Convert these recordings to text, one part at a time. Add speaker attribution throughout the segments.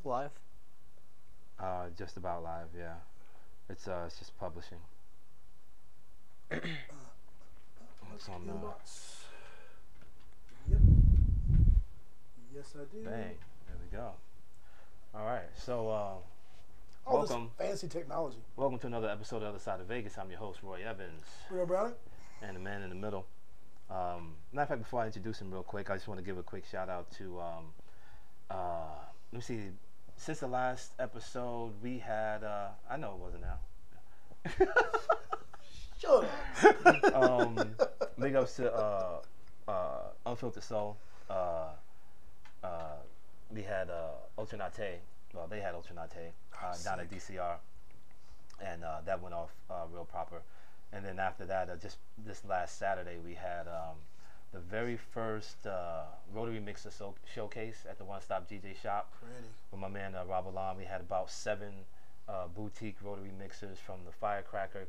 Speaker 1: live?
Speaker 2: Just about live, yeah. It's just publishing. What's on
Speaker 3: inbox? Yep. Yes, I do.
Speaker 2: Bang. There we go. All right. So,
Speaker 3: All
Speaker 2: welcome.
Speaker 3: this fancy technology.
Speaker 2: Welcome to another episode of The Other Side of Vegas. I'm your host, Roy Evans.
Speaker 3: What about it?
Speaker 2: And the man in the middle. Matter of fact, before I introduce him real quick, I just want to give a quick shout out to, let me see, since the last episode, we had, I know it wasn't now.
Speaker 3: Shut up.
Speaker 2: Big ups to Unfiltered Soul. We had Ultranate. Well, they had Ultranate down at DCR, and that went off real proper. And then after that, just this last Saturday, we had the very first Rotary Mixer showcase at the One Stop DJ Shop.
Speaker 3: Pretty. With
Speaker 2: my man Rob Alam. We had about 7 boutique Rotary mixers from the Firecracker,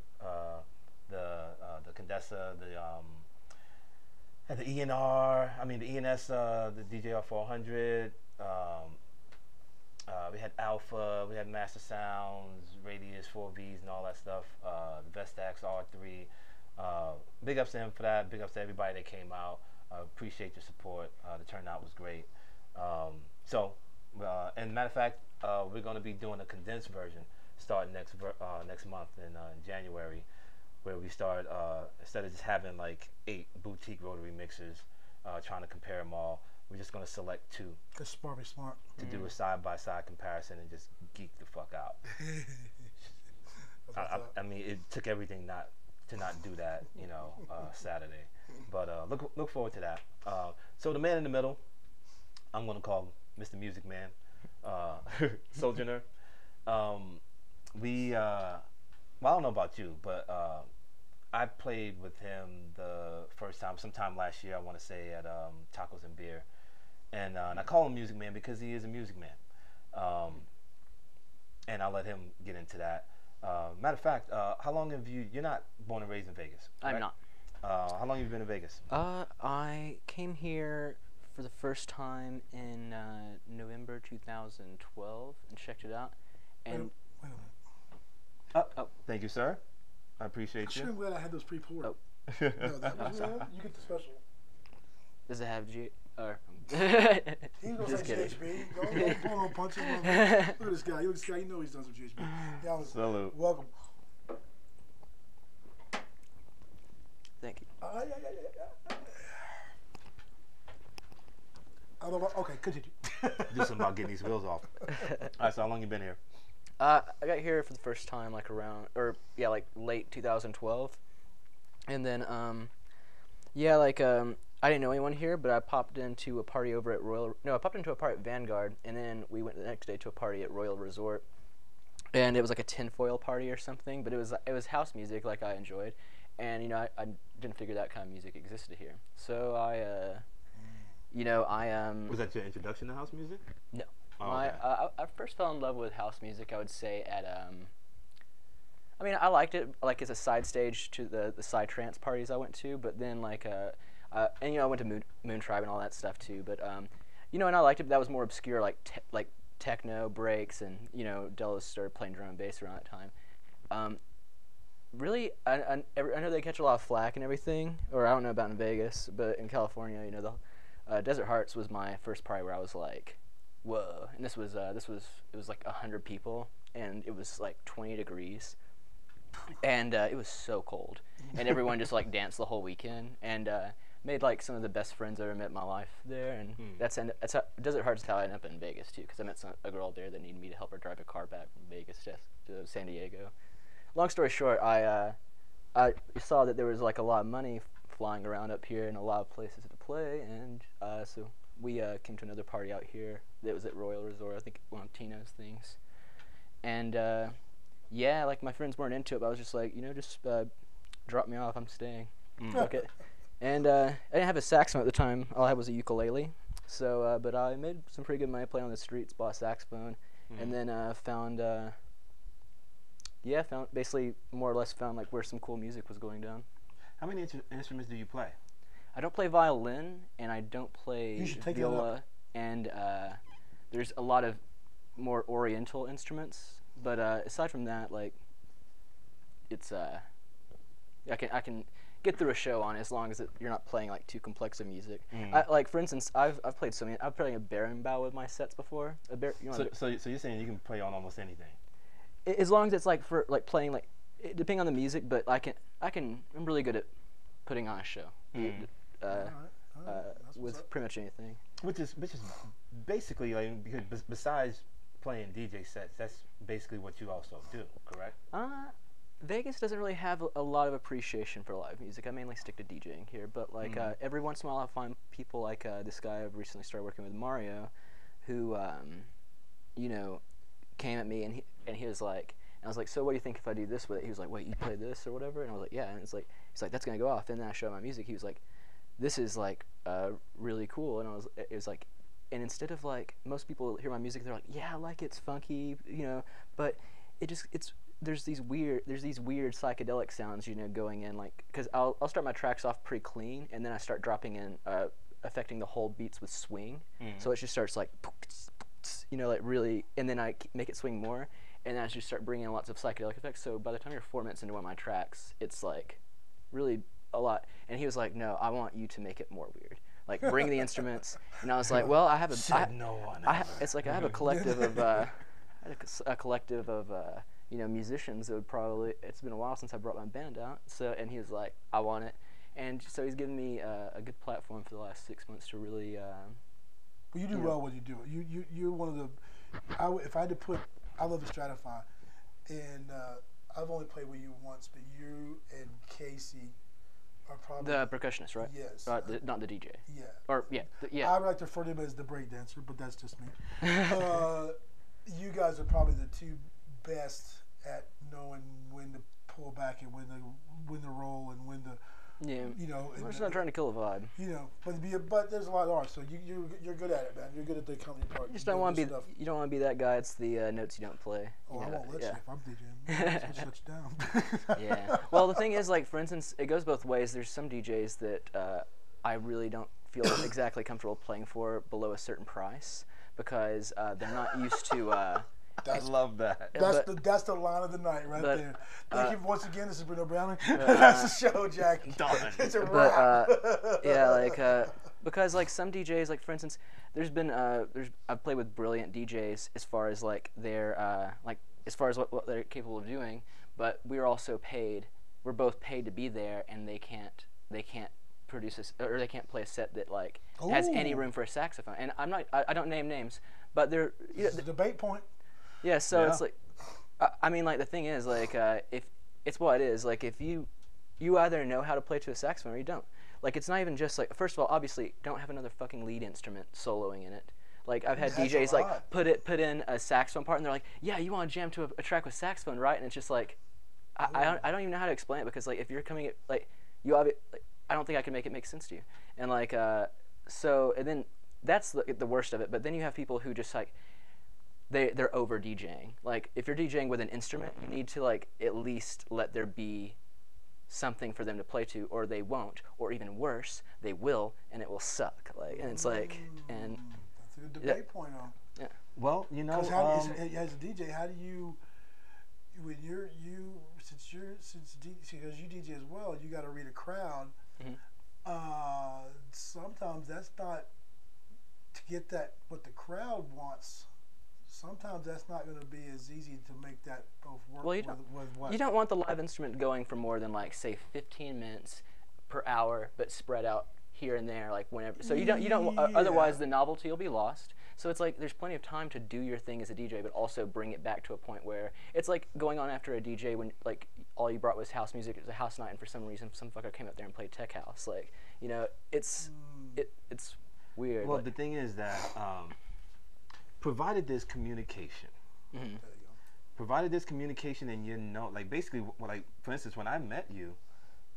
Speaker 2: the Condessa, the ENR, the ENS, the DJR 400. We had Alpha, we had Master Sounds, Radius 4Vs, and all that stuff. The Vestax R3. Big ups to him for that. Big ups to everybody that came out. Appreciate your support. The turnout was great. And matter of fact, we're going to be doing a condensed version starting next month in January, where we start, instead of just having like 8 boutique rotary mixers, trying to compare them all, we're just going to select 2.
Speaker 3: Cause smart be smart.
Speaker 2: To do a side-by-side comparison and just geek the fuck out. I mean, it took everything to not do that, Saturday. But look forward to that. So the man in the middle, I'm going to call Mr. Music Man, Sojourner. I don't know about you, but I played with him the first time, sometime last year, I want to say, at Tacos and Beer. And I call him Music Man because he is a music man. And I'll let him get into that. Matter of fact, how long have you're not born and raised in Vegas, right?
Speaker 1: I'm not.
Speaker 2: How long have you been in Vegas?
Speaker 1: I came here for the first time in November 2012 and checked it out. And
Speaker 3: wait a minute.
Speaker 2: Oh, thank you, sir. I appreciate you.
Speaker 3: I'm glad I had those pre-poured.
Speaker 1: Oh.
Speaker 3: No, that was you get the special.
Speaker 1: Does it have G? Or
Speaker 3: He was gonna say GHB. Don't pull no punches. Look at this guy. Look at this guy. You know he's done some GHB. Y'all,
Speaker 2: salute.
Speaker 3: Welcome.
Speaker 1: Thank you.
Speaker 3: Okay, continue.
Speaker 2: Do something about getting these wheels off. All right, so how long you been here?
Speaker 1: I got here for the first time like late 2012, and then I didn't know anyone here, but I popped into a party over at I popped into a party at Vanguard, and then we went the next day to a party at Royal Resort, and it was like a tinfoil party or something, but it was house music like I enjoyed, and I didn't figure that kind of music existed here, so I
Speaker 2: Was that your introduction to house music?
Speaker 1: No.
Speaker 2: Oh, okay.
Speaker 1: I first fell in love with house music, I would say, at I liked it like as a side stage to the side trance parties I went to, but then I went to Moon Tribe and all that stuff too, but and I liked it, but that was more obscure, like techno breaks, and Delos started playing drum and bass around that time. Really, I know they catch a lot of flack and everything, or I don't know about in Vegas, but in California, the Desert Hearts was my first party where I was like, whoa, and it was like 100 people, and it was like 20 degrees, and it was so cold, and everyone just like danced the whole weekend, and made like some of the best friends I ever met in my life there, and that's how Desert Hearts is how I ended up in Vegas too, because I met a girl there that needed me to help her drive a car back from Vegas to San Diego. Long story short, I saw that there was like a lot of money flying around up here and a lot of places to play, and so we came to another party out here that was at Royal Resort, I think one of Tino's things, and like my friends weren't into it, but I was just like, just drop me off, I'm staying. Fuck it. And I didn't have a saxophone at the time, all I had was a ukulele, so but I made some pretty good money playing on the streets, bought a saxophone, and then found basically more or less found like where some cool music was going down.
Speaker 2: How many instruments do you play?
Speaker 1: I don't play violin, and I don't play
Speaker 3: You should take
Speaker 1: viola, and there's a lot of more Oriental instruments. But aside from that, like, it's I can get through a show on it as long as you're not playing like too complex of music. Like for instance, I've played so many. I've played a berimbau with my sets before.
Speaker 2: So you're saying you can play on almost anything?
Speaker 1: As long as it's like for like playing like depending on the music, but I'm really good at putting on a show. With pretty much anything.
Speaker 2: Which is basically like because besides playing DJ sets, that's basically what you also do, correct?
Speaker 1: Vegas doesn't really have a lot of appreciation for live music. I mainly stick to DJing here, but like every once in a while I'll find people like this guy I've recently started working with, Mario, who came at me and he was like, and I was like, so what do you think if I do this with it? He was like, wait, you play this or whatever? And I was like, yeah. And he's like, that's gonna go off. And then I showed my music. He was like, this is like really cool. And it was like, and instead of like most people hear my music, they're like, yeah, I like it's funky, but there's these weird psychedelic sounds, going in, like, because I'll start my tracks off pretty clean, and then I start dropping in affecting the whole beats with swing. So it just starts like like really, and then I make it swing more, and then I just start bringing in lots of psychedelic effects. So by the time you're 4 minutes into one of my tracks, it's like really a lot. And he was like, no, I want you to make it more weird, like bring the instruments. And I was like, well, I have it's like I have a collective of musicians that would probably, it's been a while since I brought my band out, and he was like, I want it. And so he's given me a good platform for the last 6 months to really
Speaker 3: well, you do well when you do it. You're one of the, if I had to put, I love to stratify, and I've only played with you once, but you and Casey are probably
Speaker 1: the percussionist, right?
Speaker 3: Yes.
Speaker 1: Not the DJ.
Speaker 3: Yeah.
Speaker 1: Or yeah.
Speaker 3: I would like to refer to him as the break dancer, but that's just me. You guys are probably the two best at knowing when to pull back and when to roll and when to we're just not trying to kill the vibe. But there's a lot of art, so you're good at it, man. You're good at the company part. You don't want to be that guy. It's the notes you don't play. Oh, I won't let you if I'm DJing. I'll shut you down.
Speaker 1: Yeah. Well, the thing is, like, for instance, it goes both ways. There's some DJs that I really don't feel exactly comfortable playing for below a certain price because they're not used to.
Speaker 2: I love that.
Speaker 3: That's the line of the night right there. Thank you once again. This is Bruno Browning. That's the show, Jack. It's a wrap.
Speaker 1: Because like some DJs, like for instance, I've played with brilliant DJs as far as like their as far as what they're capable of doing, but we're also paid. We're both paid to be there, and they can't produce or they can't play a set that like has any room for a saxophone. And I don't name names, but they're
Speaker 3: it's a debate point.
Speaker 1: Yeah, so it's like, I mean, like, the thing is, like, if it's what it is, like, if you either know how to play to a saxophone or you don't. Like, it's not even just, like, first of all, obviously, don't have another fucking lead instrument soloing in it. Like, I've had DJs, like, put in a saxophone part, and they're like, yeah, you want to jam to a track with saxophone, right? And it's just, like, I don't even know how to explain it, because, like, if you're coming at, like, I don't think I can make sense to you. And, like, so, and then that's the worst of it, but then you have people who just, like, they're over DJing. Like, if you're DJing with an instrument, you need to, like, at least let there be something for them to play to, or they won't, or even worse, they will, and it will suck. Like, and it's like, and
Speaker 3: that's a good debate point on.
Speaker 1: Yeah.
Speaker 2: Well,
Speaker 3: as a DJ, how do you, when since because you DJ as well, you got to read a crowd. Sometimes that's not to get that what the crowd wants. Sometimes that's not going to be as easy to make that both work.
Speaker 1: Well,
Speaker 3: you
Speaker 1: don't want the live instrument going for more than like say 15 minutes per hour, but spread out here and there, like whenever. So you don't. Otherwise, the novelty will be lost. So it's like there's plenty of time to do your thing as a DJ, but also bring it back to a point where it's like going on after a DJ when like all you brought was house music. It was a house night, and for some reason, some fucker came up there and played tech house. Like it's weird.
Speaker 2: Well, the thing is that. Provided there's communication, provided there's communication, and like basically, like for instance, when I met you,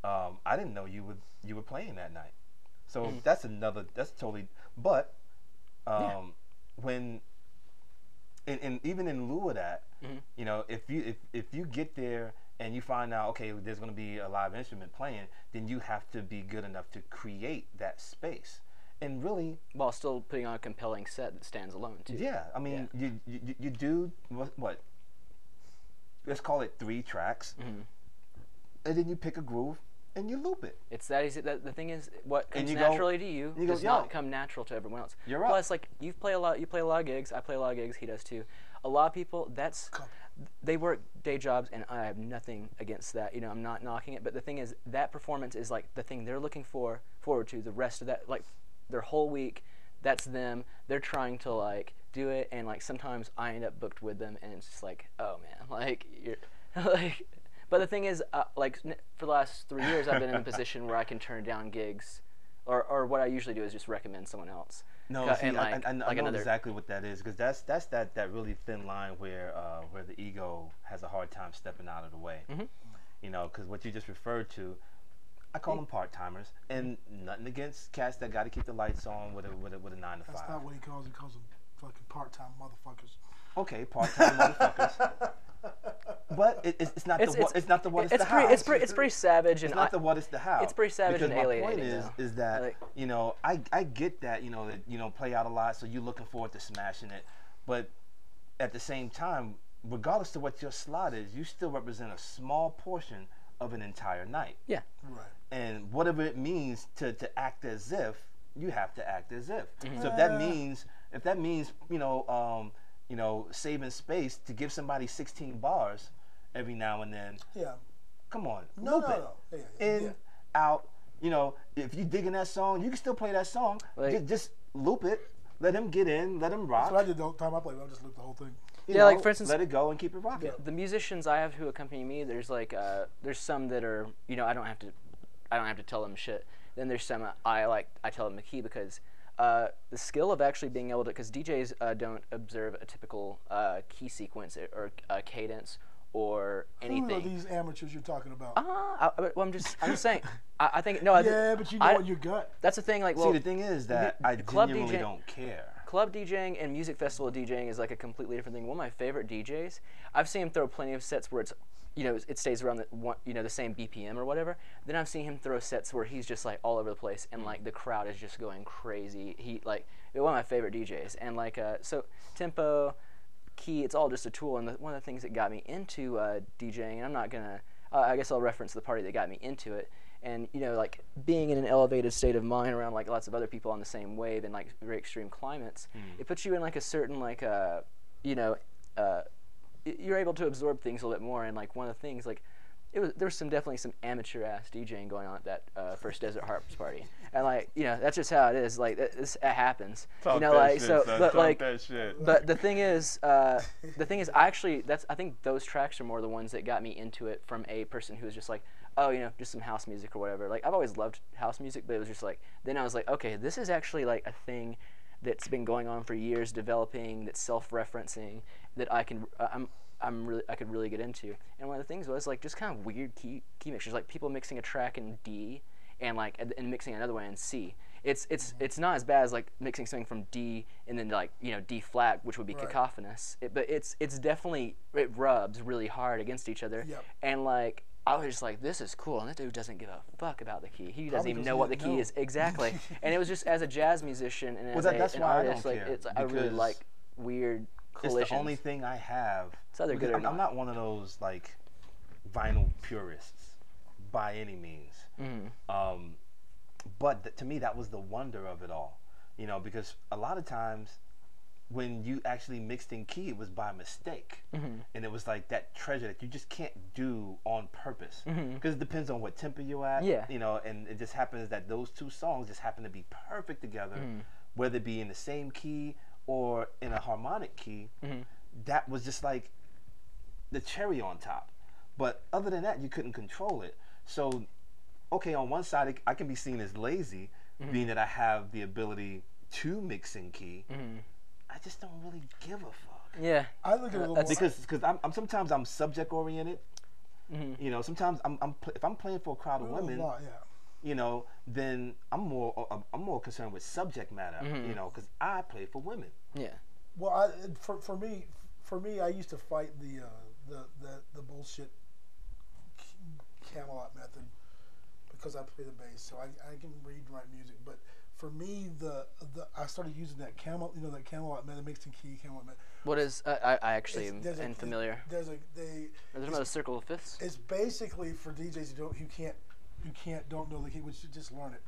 Speaker 2: I didn't know you were playing that night, so that's totally. But when, and even in lieu of that, if you get there and you find out, okay, there's going to be a live instrument playing, then you have to be good enough to create that space. And really,
Speaker 1: while still putting on a compelling set that stands alone too.
Speaker 2: yeah, I mean, you do what? Let's call it 3 tracks, and then you pick a groove and you loop it.
Speaker 1: It's that easy. The thing is, what comes
Speaker 2: you go-
Speaker 1: naturally to you
Speaker 2: you go,
Speaker 1: does
Speaker 2: "Yo."
Speaker 1: not come natural to everyone else.
Speaker 2: You're right.
Speaker 1: Plus, like you play a lot of gigs. I play a lot of gigs. He does too. A lot of people, they work day jobs, and I have nothing against that. You know, I'm not knocking it. But the thing is, that performance is like the thing they're looking forward to. The rest of that, like their whole week, that's them. They're trying to like do it, and like sometimes I end up booked with them, and it's just like, oh man, like you're like. But the thing is, for the last 3 years, I've been in a position where I can turn down gigs, or what I usually do is just recommend someone else.
Speaker 2: No, see, I know exactly what that is, because that's that really thin line where the ego has a hard time stepping out of the way. You know, because what you just referred to, I call them part timers, and nothing against cats that got to keep the lights on with a 9 to 5.
Speaker 3: That's not what he calls them. He calls them fucking part-time motherfuckers.
Speaker 2: Okay, part-time motherfuckers. But it's not the what, it's not the what, it's the how.
Speaker 1: It's pretty savage, and
Speaker 2: it's not the what, it's the how.
Speaker 1: It's pretty savage
Speaker 2: because
Speaker 1: and alienating.
Speaker 2: My point is that like, you know, I get that, you know, play out a lot, so you're looking forward to smashing it, but at the same time, regardless of what your slot is, you still represent a small portion of an entire night.
Speaker 1: Yeah.
Speaker 3: Right.
Speaker 2: And whatever it means to act as if, you have to act as if.
Speaker 1: Mm-hmm.
Speaker 2: So if that means saving space to give somebody 16 bars every now and then.
Speaker 3: Yeah.
Speaker 2: Come on.
Speaker 3: No. Yeah,
Speaker 2: in, out. You know, if you digging that song, you can still play that song.
Speaker 1: Like,
Speaker 2: just loop it. Let him get in. Let him rock.
Speaker 3: That's what I did the time I played. I just looped the whole thing.
Speaker 2: You know,
Speaker 1: like for instance,
Speaker 2: let it go and keep it rocking.
Speaker 1: The musicians I have who accompany me, there's like there's some that are, you know, I don't have to tell them shit. Then there's some I tell them the key, because the skill of actually being able to, because DJs don't observe a typical key sequence or cadence or anything.
Speaker 3: Who are these amateurs you're talking about?
Speaker 1: Well, I'm just saying. I think no.
Speaker 3: Yeah, but you know in your gut.
Speaker 1: That's the thing. Like, well,
Speaker 2: see, the thing is that I genuinely don't care.
Speaker 1: Club DJing and music festival DJing is like a completely different thing. One of my favorite DJs, I've seen him throw plenty of sets where it's, you know, it stays around the same BPM or whatever. Then I've seen him throw sets where he's just like all over the place, and like the crowd is just going crazy. He like one of my favorite DJs, and like so tempo, key, it's all just a tool. And one of the things that got me into DJing, and I'm not gonna, I guess I'll reference the party that got me into it. And, you know, like being in an elevated state of mind around like lots of other people on the same wave in like very extreme climates, it puts you in like a certain like you're able to absorb things a little bit more. And like one of the things, like there's definitely some amateur ass DJing going on at that first Desert Harps party, and like, you know, that's just how it is. Like it happens.
Speaker 4: Talk
Speaker 1: you know,
Speaker 4: that
Speaker 1: like
Speaker 4: shit,
Speaker 1: so,
Speaker 4: son.
Speaker 1: but
Speaker 4: Talk
Speaker 1: like,
Speaker 4: that shit.
Speaker 1: but the thing is, I think those tracks are more the ones that got me into it from a person who was just like, oh, you know, just some house music or whatever. Like I've always loved house music, but it was just like, then I was like, okay, this is actually like a thing that's been going on for years, developing, that's self-referencing, that I could really get into. And one of the things was like just kind of weird key mixtures, like people mixing a track in D and like and mixing another one in C. It's not as bad as like mixing something from D and then like, you know, D flat, which would be cacophonous. But it's definitely, it rubs really hard against each other.
Speaker 3: Yep.
Speaker 1: And like I was just like, this is cool, and this dude doesn't give a fuck about the key. He doesn't even know what the key is exactly. And it was just as a jazz musician and as an artist, like I really like weird collisions.
Speaker 2: It's the only thing I have.
Speaker 1: It's either good or not.
Speaker 2: I'm not one of those like vinyl purists by any means. But to me, that was the wonder of it all, you know, because a lot of times when you actually mixed in key, it was by mistake, and it was like that treasure that you just can't do on purpose, because it depends on what tempo you're at, you know, and it just happens that those two songs just happen to be perfect together, whether it be in the same key or in a harmonic key. That was just like the cherry on top. But other than that, you couldn't control it. So, okay, on one side, I can be seen as lazy, being that I have the ability to mix in key. I just don't really give a fuck.
Speaker 1: Yeah,
Speaker 3: I look at it a little more.
Speaker 2: Because I'm sometimes I'm subject oriented. You know, sometimes if I'm playing for a crowd of women, you know, then I'm more concerned with subject matter. You know, because I play for women.
Speaker 1: Yeah.
Speaker 3: Well, for me, I used to fight the bullshit Camelot method because I play the bass, so I can read and write music. But for me, I started using that that Camelot method, mixed in key Camelot method.
Speaker 1: What is? I actually am familiar.
Speaker 3: There's
Speaker 1: another circle of fifths.
Speaker 3: It's basically for DJs who don't know the key, which you just learn it.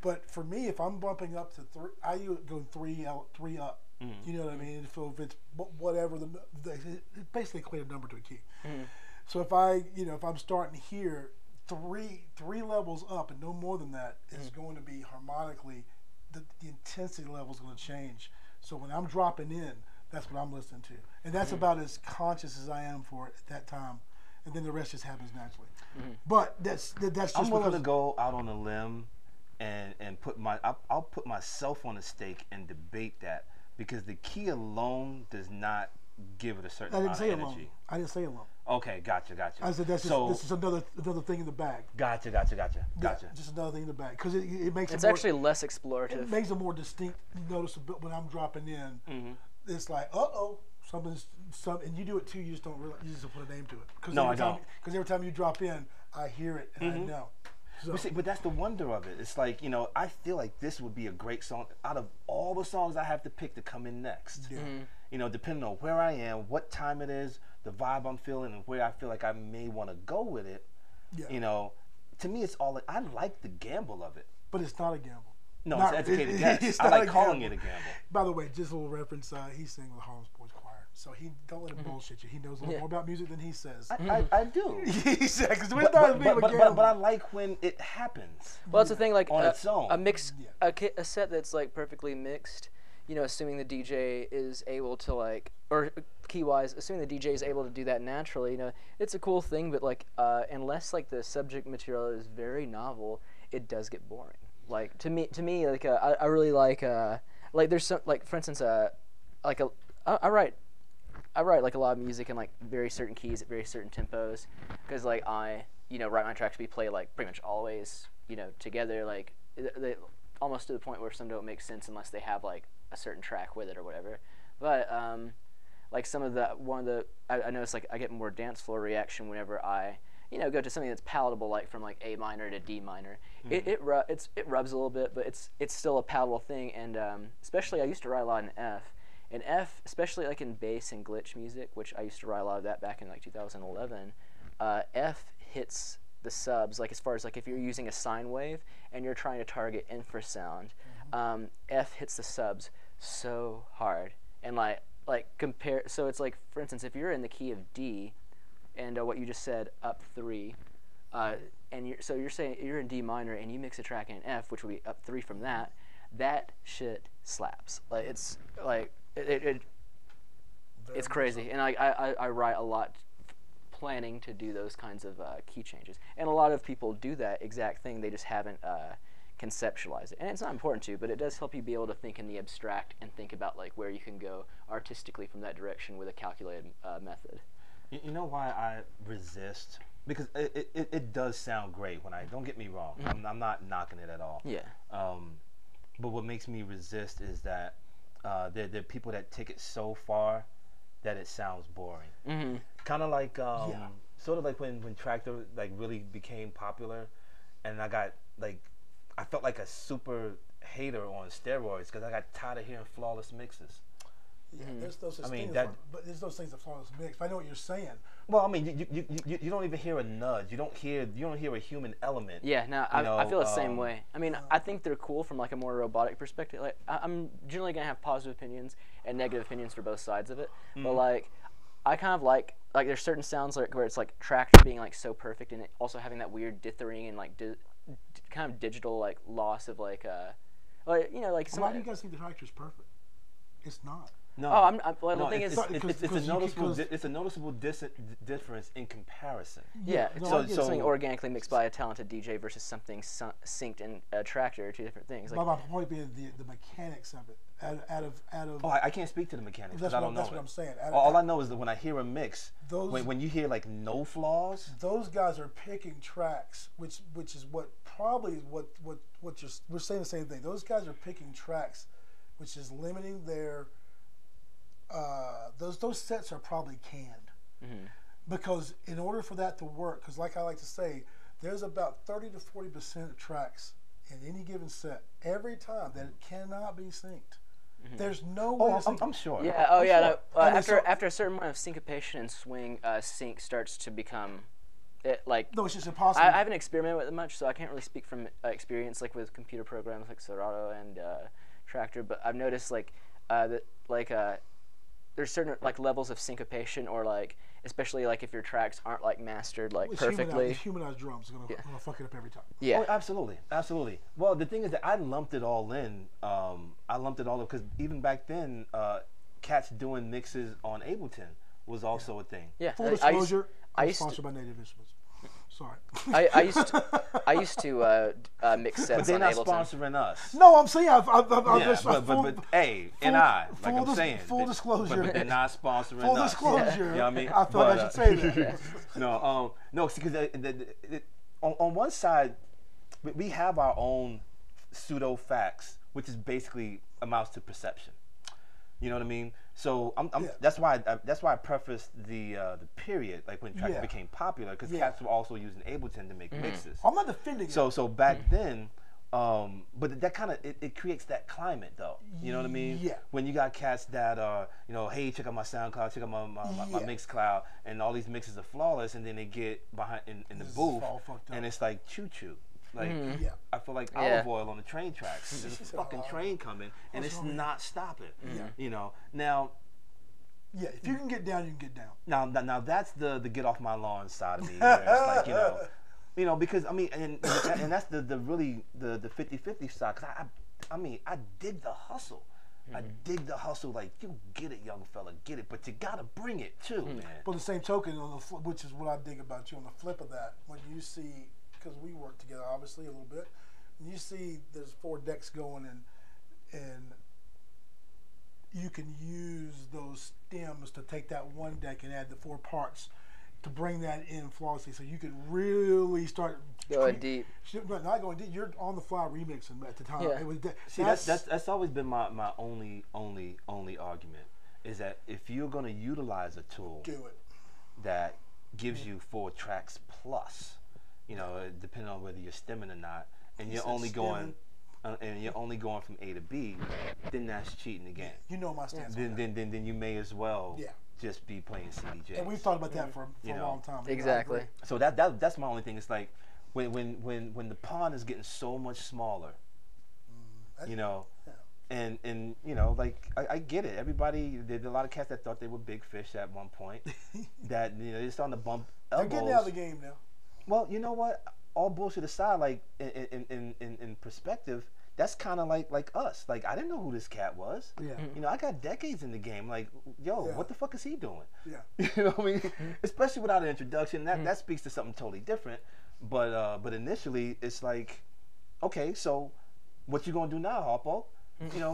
Speaker 3: But for me, if I'm bumping up to three, I go three out, three up. Mm-hmm. You know what I mean? So if it's whatever it's basically a clear number to a key. Mm-hmm. So if I'm starting here, three levels up and no more than that is going to be harmonically, the intensity level is going to change. So when I'm dropping in, that's what I'm listening to, and that's about as conscious as I am for it at that time. And then the rest just happens naturally. Mm-hmm. But that's just.
Speaker 2: I'm willing to go out on a limb, and I'll put myself on a stake and debate that, because the key alone does not give it a certain amount of energy.
Speaker 3: I didn't say alone.
Speaker 2: Okay, gotcha.
Speaker 3: I said this is another thing in the bag.
Speaker 2: Gotcha.
Speaker 3: Yeah, just another thing in the bag, because it makes
Speaker 1: it's actually less explorative.
Speaker 3: It makes it more distinct, noticeable when I'm dropping in. Mm-hmm. It's like, something, and you do it too. You just don't realize. You just put a name to it.
Speaker 2: No, I don't.
Speaker 3: Because every time you drop in, I hear it and I know. So.
Speaker 2: But that's the wonder of it. It's like, I feel like this would be a great song out of all the songs I have to pick to come in next. Yeah. Mm-hmm. Depending on where I am, what time it is, the vibe I'm feeling, and where I feel like I may want to go with it. Yeah. To me, it's all. I like the gamble of it.
Speaker 3: But it's not a gamble.
Speaker 2: No, it's an educated guess. I like calling it a gamble.
Speaker 3: By the way, just a little reference. He's singing with the Harlem Boys Choir, so he don't let him bullshit you. He knows a lot more about music than he says.
Speaker 2: I do.
Speaker 3: He said, because
Speaker 2: but I like when it happens.
Speaker 1: Well, that's the thing. Like
Speaker 2: on its own,
Speaker 1: a mix, a set that's like perfectly mixed. Assuming the DJ is able to or key wise, assuming the DJ is able to do that naturally, it's a cool thing. But unless the subject material is very novel, it does get boring. Like to me, I really like there's some for instance I write a lot of music in very certain keys at very certain tempos, because I write my tracks to be played pretty much always together, they almost to the point where some don't make sense unless they have a certain track with it or whatever. But some of I notice I get more dance floor reaction whenever I go to something that's palatable, from A minor to D minor. Mm-hmm. It rubs a little bit, but it's still a palatable thing. And especially I used to write a lot in F. And F, especially in bass and glitch music, which I used to write a lot of that back in 2011. F hits the subs, as far as if you're using a sine wave and you're trying to target infrasound, F hits the subs so hard. And compare. So it's for instance, if you're in the key of D, and what you just said, up 3, and you're saying you're in D minor and you mix a track in F, which would be up 3 from that. That shit slaps. It's crazy. And I write a lot planning to do those kinds of key changes, and a lot of people do that exact thing. They just haven't conceptualized it, and it's not important to, but it does help you be able to think in the abstract and think about where you can go artistically from that direction with a calculated method.
Speaker 2: You know why I resist? Because it does sound great don't get me wrong. Mm-hmm. I'm not knocking it at all.
Speaker 1: Yeah.
Speaker 2: But what makes me resist is that there are people that take it so far that it sounds boring. Mm-hmm. Kind of sort of when Tractor really became popular, and I got I felt like a super hater on steroids because I got tired of hearing flawless mixes.
Speaker 3: Yeah, there's no such thing but there's those things that flawless mix. If I know what you're saying.
Speaker 2: Well, I mean, you don't even hear a nudge. You don't hear a human element.
Speaker 1: Yeah, no, I feel the same way. I mean, I think they're cool from a more robotic perspective. I'm generally gonna have positive opinions and negative opinions for both sides of it. Mm-hmm. But I kind of like there's certain sounds where it's Tractor being so perfect, and it also having that weird dithering and kind of digital loss of
Speaker 3: why do you guys think the Tractor's perfect? It's not.
Speaker 2: No.
Speaker 1: The thing is,
Speaker 2: it's a noticeable difference in comparison.
Speaker 1: Yeah. So something organically mixed by a talented DJ versus something synced in a Tractor are two different things.
Speaker 3: My point being the mechanics of it. Out of.
Speaker 2: Oh, I can't speak to the mechanics because I don't know.
Speaker 3: That's what I'm saying.
Speaker 2: All I know is that when I hear a mix, when you hear no flaws,
Speaker 3: those guys are picking tracks, which is what we're saying the same thing. Those guys are picking tracks, which is limiting their. Those sets are probably canned, because in order for that to work, because I like to say, there's about 30 to 40% of tracks in any given set every time that it cannot be synced. There's no
Speaker 2: Oh,
Speaker 3: way to sync
Speaker 2: I'm sure.
Speaker 1: Yeah. Oh,
Speaker 2: I'm
Speaker 1: yeah.
Speaker 2: sure.
Speaker 1: No,
Speaker 3: I mean,
Speaker 1: after a certain amount of syncopation and swing, sync starts to become, like.
Speaker 3: No, it's just impossible.
Speaker 1: I haven't experimented with it much, so I can't really speak from experience, like with computer programs like Serato and Tractor. But I've noticed like that there's certain like levels of syncopation, or like especially like if your tracks aren't like mastered like perfectly.
Speaker 3: Humanized drums are gonna fuck it up every time.
Speaker 1: Yeah.
Speaker 2: Oh, absolutely, absolutely. Well, the thing is that I lumped it all in. I lumped it all up because even back then, cats doing mixes on Ableton was also a thing.
Speaker 1: Yeah.
Speaker 3: Full disclosure,
Speaker 1: I
Speaker 3: I'm
Speaker 1: used
Speaker 3: sponsored by Native Instruments. Sorry.
Speaker 1: I used to mix sets
Speaker 2: But they're
Speaker 1: on
Speaker 2: not
Speaker 1: Ableton.
Speaker 2: sponsoring us.
Speaker 3: No, I'm saying I've
Speaker 2: Yeah,
Speaker 3: just
Speaker 2: but hey, and I, like I'm saying,
Speaker 3: full disclosure.
Speaker 2: but they're not sponsoring
Speaker 3: Full
Speaker 2: us.
Speaker 3: disclosure.
Speaker 2: You know what I mean?
Speaker 3: I thought I should say that.
Speaker 2: No, because on one side, we have our own pseudo facts, which is basically amounts to perception. You know what I mean? So
Speaker 3: Yeah.
Speaker 2: that's why I prefaced the period, like when tracks
Speaker 3: Yeah.
Speaker 2: became popular, because
Speaker 3: Yeah.
Speaker 2: cats were also using Ableton to make mixes.
Speaker 3: I'm not defending it.
Speaker 2: So back then, but that kind of it creates that climate though. You know what I mean?
Speaker 3: Yeah.
Speaker 2: When you got cats that are, hey, check out my SoundCloud, check out my
Speaker 3: Yeah.
Speaker 2: Mixcloud, and all these mixes are flawless, and then they get behind in the
Speaker 3: This is
Speaker 2: booth,
Speaker 3: all fucked up.
Speaker 2: and it's like choo choo. Like
Speaker 3: Yeah.
Speaker 2: I feel like
Speaker 1: Yeah.
Speaker 2: olive oil on the train tracks. There's a fucking train coming, and
Speaker 3: What's
Speaker 2: it's
Speaker 3: wrong with
Speaker 2: not stopping.
Speaker 3: Yeah.
Speaker 2: You know. Now
Speaker 3: Yeah, if you can get down, you can get down.
Speaker 2: now that's the get off my lawn side of me. Where it's like because I mean, and that's the really the 50-50 side. Cause I mean I dig the hustle. I dig the hustle. Like you get it, young fella, get it. But you gotta bring it too, man.
Speaker 3: But the same token, on the which is what I dig about you, on the flip of that, when you see, because we work together obviously a little bit, and you see there's 4 decks going, and you can use those stems to take that one deck and add the 4 parts to bring that in flawlessly, so you could really start
Speaker 1: Going deep.
Speaker 3: Not going deep. You're on the fly remixing at the time.
Speaker 1: Yeah.
Speaker 3: It was
Speaker 2: See, that's always been my only argument is that if you're gonna utilize a tool
Speaker 3: do it.
Speaker 2: that gives you 4 tracks plus, depending on whether you're stemming or not, and
Speaker 3: He
Speaker 2: you're
Speaker 3: said
Speaker 2: only
Speaker 3: stemming.
Speaker 2: going from A to B, then that's cheating again.
Speaker 3: You know my stance. on that.
Speaker 2: Then you may as well
Speaker 3: Yeah.
Speaker 2: just be playing CDJs.
Speaker 3: And we've thought about that for
Speaker 2: You
Speaker 3: a
Speaker 2: know.
Speaker 3: long time. I
Speaker 1: Exactly.
Speaker 3: agree.
Speaker 2: So that's my only thing. It's like when the pond is getting so much smaller,
Speaker 3: Yeah.
Speaker 2: and like I get it. Everybody, there's a lot of cats that thought they were big fish at one point. That they're starting to bump
Speaker 3: They're
Speaker 2: elbows.
Speaker 3: getting out of the game now.
Speaker 2: Well, you know what? All bullshit aside, like in perspective, that's kind of like us. Like I didn't know who this cat was.
Speaker 3: Yeah.
Speaker 2: I got decades in the game. Like, yo,
Speaker 3: Yeah.
Speaker 2: what the fuck is he doing?
Speaker 3: Yeah.
Speaker 2: You know what I mean? Especially without an introduction, that speaks to something totally different. But initially, it's like, okay, so what you gonna do now, Harpo?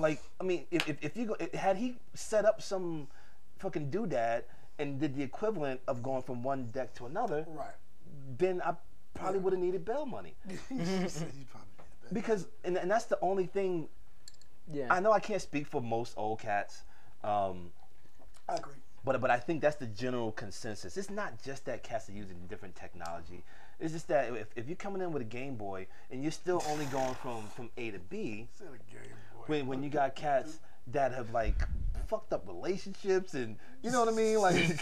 Speaker 2: Like I mean, if you had he set up some fucking doodad and did the equivalent of going from one deck to another,
Speaker 3: Right.
Speaker 2: then I probably would have needed bail money.
Speaker 3: He probably did that.
Speaker 2: Because and that's the only thing.
Speaker 1: Yeah.
Speaker 2: I know I can't speak for most old cats,
Speaker 3: I agree.
Speaker 2: but I think that's the general consensus. It's not just that cats are using different technology. It's just that if you're coming in with a Game Boy and you're still only going from A to B,
Speaker 3: Instead of Game Boy.
Speaker 2: when you got cats that have like fucked up relationships and you know what I mean, like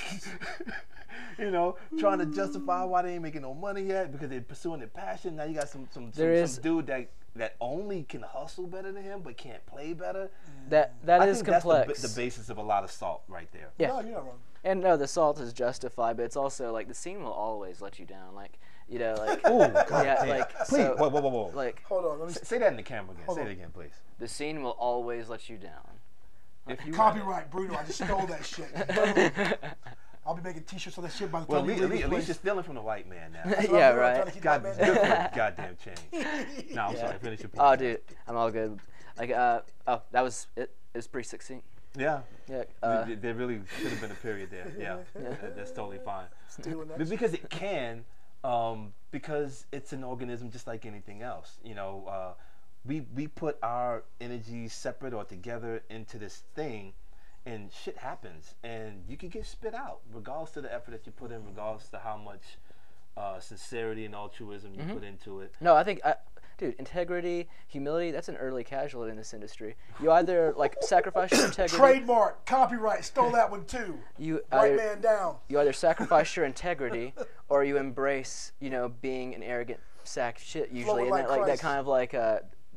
Speaker 2: trying to justify why they ain't making no money yet because they're pursuing their passion. Now you got some dude that only can hustle better than him but can't play better.
Speaker 1: That
Speaker 2: I
Speaker 1: is
Speaker 2: think
Speaker 1: complex.
Speaker 2: That's the basis of a lot of salt right there.
Speaker 1: Yeah.
Speaker 3: No, you're not wrong.
Speaker 1: And no, the salt is justified, but it's also like the scene will always let you down. Like, like
Speaker 2: Oh, God
Speaker 1: yeah,
Speaker 2: damn.
Speaker 1: like
Speaker 2: Please,
Speaker 1: so,
Speaker 2: whoa.
Speaker 1: like
Speaker 3: Hold on. Let me
Speaker 2: Say that in the camera again.
Speaker 3: Hold
Speaker 2: Say
Speaker 3: on.
Speaker 2: it again, please.
Speaker 1: the scene will always let you down.
Speaker 2: If you
Speaker 3: copyright, Bruno. I just stole that shit. Boom. I'll be making T-shirts on that shit by the
Speaker 2: Well,
Speaker 3: time
Speaker 2: at
Speaker 3: you leave
Speaker 2: least,
Speaker 3: this
Speaker 2: at least
Speaker 3: place.
Speaker 2: you're stealing from the white man now.
Speaker 3: That's what
Speaker 1: Yeah,
Speaker 3: I'm doing. I'm trying
Speaker 1: right.
Speaker 3: to keep
Speaker 2: God,
Speaker 3: my man
Speaker 2: good for
Speaker 3: down.
Speaker 2: your goddamn change. No, I'm sorry. Finish your point.
Speaker 1: Oh, dude, I'm all good. Like, that was it. It was pretty succinct.
Speaker 2: Yeah.
Speaker 1: Yeah.
Speaker 2: There really should have been a period there. Yeah. That's totally fine.
Speaker 3: Stealing that
Speaker 2: But because it can, because it's an organism just like anything else. We put our energy separate or together into this thing, and shit happens, and you can get spit out, regardless to the effort that you put in, regardless to how much sincerity and altruism you put into it.
Speaker 1: No, I think dude, integrity, humility, that's an early casualty in this industry. You either like sacrifice your integrity.
Speaker 3: Trademark, copyright, stole that one too.
Speaker 1: You
Speaker 3: White
Speaker 1: either,
Speaker 3: man down.
Speaker 1: You either sacrifice your integrity or you embrace, being an arrogant sack of shit usually. And
Speaker 3: like
Speaker 1: that, like that
Speaker 3: Christ.
Speaker 1: kind of like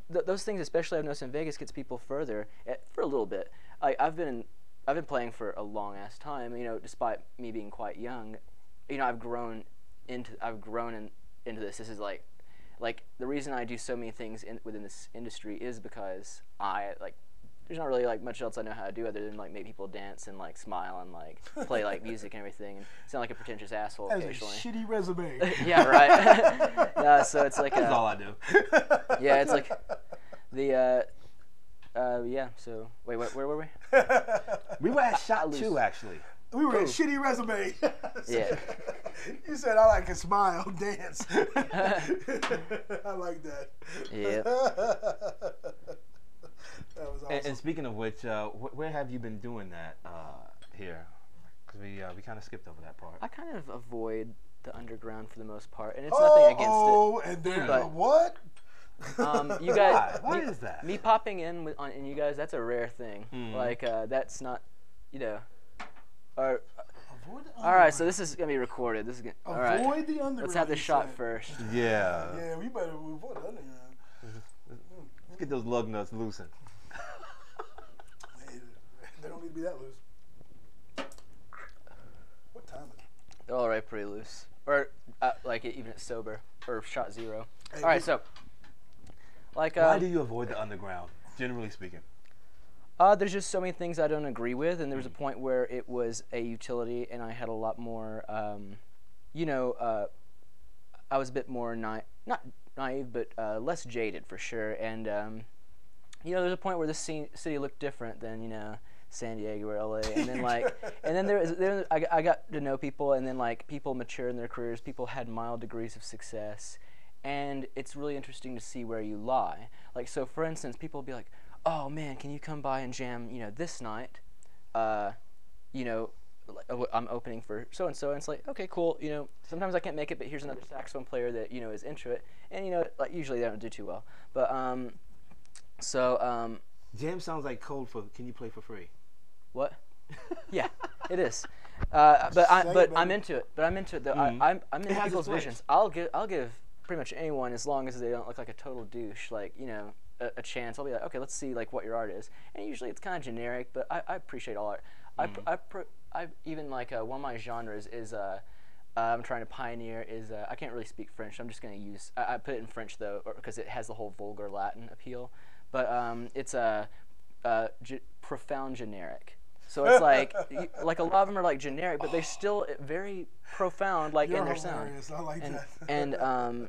Speaker 1: those things, especially I've noticed in Vegas, gets people further for a little bit. I've been playing for a long ass time, despite me being quite young. I've grown into this. This is like the reason I do so many things within this industry is because there's not really like much else I know how to do other than like make people dance and like smile and like play like music and everything and sound like a pretentious asshole
Speaker 3: That is
Speaker 1: occasionally.
Speaker 3: a shitty resume.
Speaker 1: Yeah, right. So it's like
Speaker 2: That's all I do.
Speaker 1: yeah, it's like the yeah. So wait, where were we?
Speaker 2: We were at shot 2 actually.
Speaker 3: We were at shitty resume.
Speaker 1: Yeah.
Speaker 3: You said I like to smile, dance. I like that.
Speaker 1: Yeah.
Speaker 3: That was awesome.
Speaker 2: And speaking of which, where have you been doing that here? Because we kind of skipped over that part.
Speaker 1: I kind of avoid the underground for the most part, and it's nothing against
Speaker 3: Oh, and then
Speaker 1: but-
Speaker 3: what?
Speaker 1: it. You guys,
Speaker 2: Why is that?
Speaker 1: Me popping in and you guys, that's a rare thing. Like that's not, Or,
Speaker 3: Avoid the
Speaker 1: all right, so
Speaker 3: underground.
Speaker 1: this is gonna be recorded. This is gonna. All
Speaker 3: Avoid
Speaker 1: right.
Speaker 3: the underground.
Speaker 1: Let's have the
Speaker 3: you
Speaker 1: shot
Speaker 3: said.
Speaker 1: first.
Speaker 2: Yeah.
Speaker 3: Yeah, we better avoid the underground.
Speaker 2: Let's get those lug nuts loosened.
Speaker 3: They don't need to be that loose. What time is it?
Speaker 1: They're all right, pretty loose, or like even at sober or shot 0.
Speaker 3: Hey,
Speaker 1: All right, so like
Speaker 2: Why do you avoid the underground, generally speaking?
Speaker 1: there's just so many things I don't agree with, and there was a point where it was a utility, and I had a lot more, I was a bit more not naive, but less jaded for sure. And there's a point where the city looked different than San Diego or LA, and then and then I got to know people, and then like people mature in their careers, people had mild degrees of success, and it's really interesting to see where you lie. Like, so for instance, people will be like, oh man, can you come by and jam, this night? I'm opening for so and so, and it's like, okay, cool. Sometimes I can't make it, but here's another saxophone player that is into it, and like usually they don't do too well. But
Speaker 2: Jam sounds like code for can you play for free?
Speaker 1: what? Yeah, it is. But I'm into it. But I'm into it though. I'm into
Speaker 2: has
Speaker 1: people's
Speaker 2: its place.
Speaker 1: visions. I'll give pretty much anyone, as long as they don't look like a total douche, like a chance. I'll be like, okay, let's see like what your art is. And usually it's kind of generic, but I appreciate all art. I even like one of my genres is I'm trying to pioneer is I can't really speak French. I'm just gonna use I put it in French though because it has the whole vulgar Latin appeal. But it's profound generic. So it's like a lot of them are like generic, but they're still very profound, like
Speaker 3: You're
Speaker 1: in their
Speaker 3: hilarious.
Speaker 1: sound.
Speaker 3: I like that.
Speaker 1: And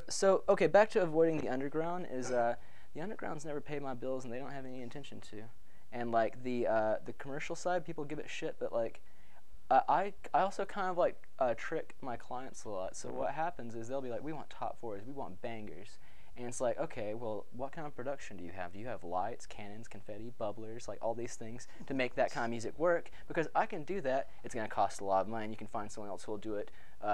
Speaker 1: so okay, back to avoiding the underground is the underground's never paid my bills, and they don't have any intention to. And like the commercial side, people give it shit, but like I also kind of like trick my clients a lot. So what happens is they'll be like, we want top 4s, we want bangers. And it's like, okay, well, what kind of production do you have? Do you have lights, cannons, confetti, bubblers, like all these things to make that kind of music work? Because I can do that. It's going to cost a lot of money, and you can find someone else who will do it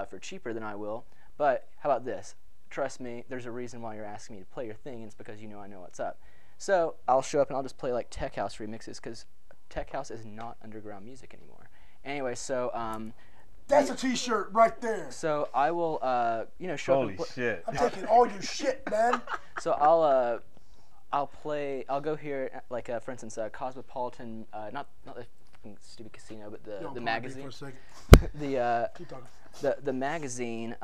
Speaker 1: for cheaper than I will. But how about this? Trust me, there's a reason why you're asking me to play your thing, and it's because I know what's up. So I'll show up and I'll just play like tech house remixes, because tech house is not underground music anymore. Anyway, so
Speaker 3: That's a T-shirt right there.
Speaker 1: so I will show
Speaker 2: Holy
Speaker 1: up and
Speaker 2: shit.
Speaker 3: I'm taking all your shit, man.
Speaker 1: So I'll go here, like for instance, Cosmopolitan, not the fucking stupid casino, but
Speaker 3: Don't
Speaker 1: the
Speaker 3: call me
Speaker 1: magazine.
Speaker 3: for a second.
Speaker 1: The
Speaker 3: Keep talking.
Speaker 1: the magazine.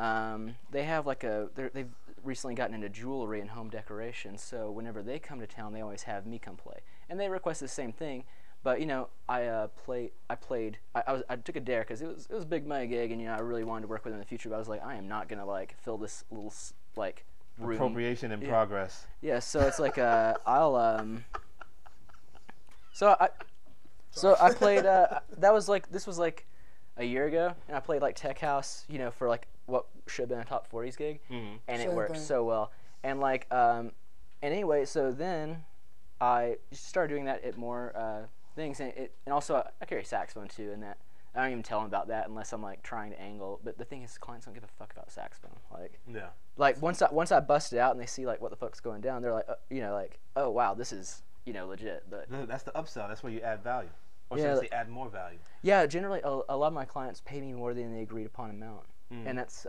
Speaker 1: They have like they've recently gotten into jewelry and home decoration. So whenever they come to town, they always have me come play, and they request the same thing. But I took a dare because it was a big money gig, and I really wanted to work with them in the future. But I was like, I am not gonna like fill this little like room.
Speaker 2: Appropriation in progress.
Speaker 1: Yeah, so it's like so I played this was like a year ago, and I played like tech house, for like what should have been a top 40s gig, and it
Speaker 3: Same
Speaker 1: worked
Speaker 3: thing.
Speaker 1: so well. And like and anyway, so then I started doing that at more things, and also I carry saxophone too, and that I don't even tell them about that unless I'm like trying to angle. But the thing is, clients don't give a fuck about saxophone. Like once I bust it out and they see like what the fuck's going down, they're like, like, oh wow, this is legit. But
Speaker 2: That's the upsell. That's where you add value. Or
Speaker 1: Yeah,
Speaker 2: should I say add more value?
Speaker 1: yeah, generally a lot of my clients pay me more than the agreed upon amount, and that's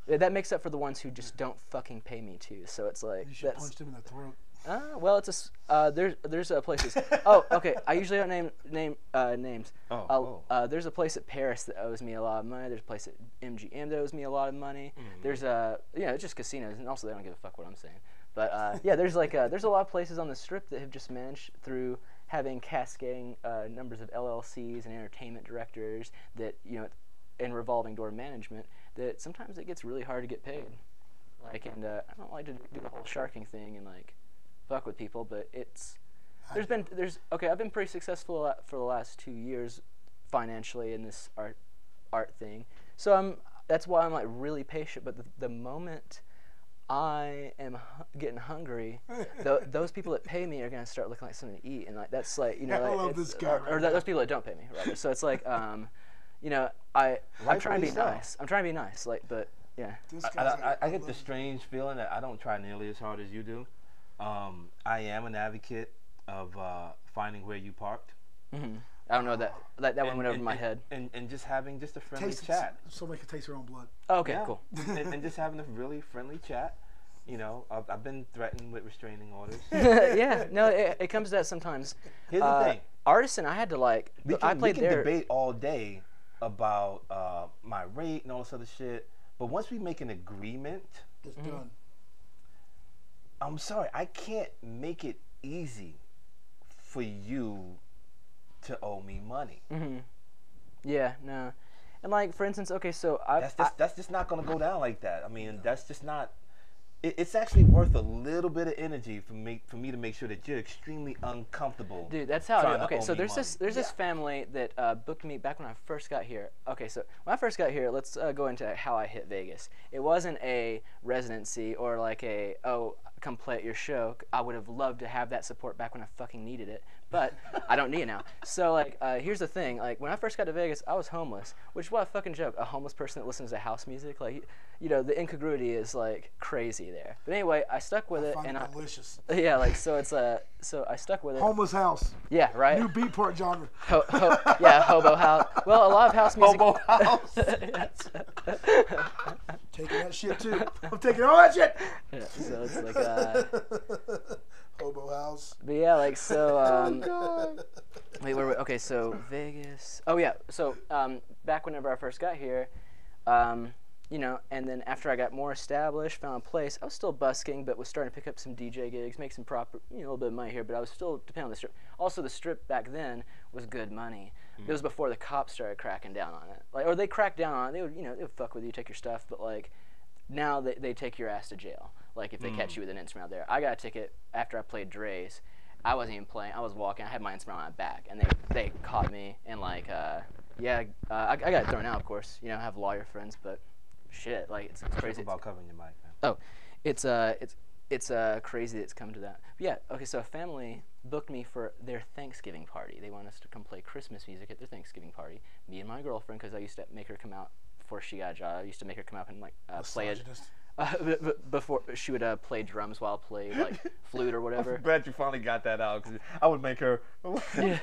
Speaker 1: that makes up for the ones who just don't fucking pay me too. So it's like
Speaker 3: You should punch them in the throat.
Speaker 1: well, it's there's places. Oh, okay. I usually don't name names. There's a place at Paris that owes me a lot of money. There's a place at MGM that owes me a lot of money. There's it's just casinos, and also they don't give a fuck what I'm saying. But yeah, there's there's a lot of places on the Strip that have just managed through having cascading numbers of LLCs and entertainment directors that and revolving door management that sometimes it gets really hard to get paid. Like, and I don't like to do the whole sharking thing and like fuck with people, but I've been pretty successful for the last 2 years financially in this art thing. So that's why I'm like really patient. But the moment I am getting hungry, those people that pay me are gonna start looking like something to eat, and like that's like
Speaker 3: I love this guy.
Speaker 1: those people that don't pay me, rather. So it's like I'm trying to be nice. I'm trying to be nice, like, but yeah.
Speaker 2: I get the strange feeling that I don't try nearly as hard as you do. I am an advocate of finding where you parked.
Speaker 1: Mm-hmm. I don't know that one went over my head.
Speaker 2: And just having just a friendly chat.
Speaker 3: Somebody can taste their own blood.
Speaker 1: Oh, okay, cool.
Speaker 2: and just having a really friendly chat. I've been threatened with restraining orders.
Speaker 1: Yeah, no, it comes to that sometimes.
Speaker 2: Here's the thing.
Speaker 1: Artisan, I had to like.
Speaker 2: We can debate all day about my rate and all this other shit, but once we make an agreement,
Speaker 3: it's done.
Speaker 2: I'm sorry, I can't make it easy for you to owe me money.
Speaker 1: Mm-hmm. Yeah, no, and like for instance, okay, so
Speaker 2: that's just not gonna go down like that. I mean, that's just not. It's actually worth a little bit of energy for me to make sure that you're extremely uncomfortable.
Speaker 1: Dude, that's how I do. Okay, so there's this family that booked me back when I first got here. Okay, so when I first got here, let's go into how I hit Vegas. It wasn't a residency or like come play at your show. I would have loved to have that support back when I fucking needed it, but I don't need it now. So like, here's the thing. Like when I first got to Vegas, I was homeless, which is what a fucking joke. A homeless person that listens to house music, like, the incongruity is like crazy there. But anyway, I stuck with it, and
Speaker 3: delicious.
Speaker 1: Yeah, like so I stuck with it.
Speaker 3: Homeless house.
Speaker 1: Yeah, right.
Speaker 3: New beat part genre.
Speaker 1: Yeah, hobo house. Well, a lot of house music.
Speaker 2: Hobo house.
Speaker 3: Taking that shit too. I'm taking all that shit.
Speaker 1: Yeah, so it's like
Speaker 3: Hobo house.
Speaker 1: But yeah, like so.
Speaker 3: Oh God.
Speaker 1: Wait, okay, so Vegas. Oh yeah, so back whenever I first got here, and then after I got more established, found a place, I was still busking, but was starting to pick up some DJ gigs, make some proper, a little bit of money here, but I was still depending on the Strip. Also, the Strip back then was good money. It was before the cops started cracking down on it. Like, or they cracked down on it. They would, they would fuck with you, take your stuff, but like, now they take your ass to jail. Like if they catch you with an instrument out there. I got a ticket after I played Dre's. I wasn't even playing. I was walking. I had my instrument on my back, and they caught me and like, I got thrown out, of course. I have lawyer friends, but shit, like it's crazy.
Speaker 2: About covering your mic, man.
Speaker 1: Oh, it's crazy that it's come to that. But yeah, okay, so a family booked me for their Thanksgiving party. They want us to come play Christmas music at their Thanksgiving party. Me and my girlfriend, because I used to make her come out before she got a job. I used to make her come up and like play it. Before she would play drums while I played like flute or whatever.
Speaker 2: I'm glad you finally got that out, because I would make her.
Speaker 1: Yeah.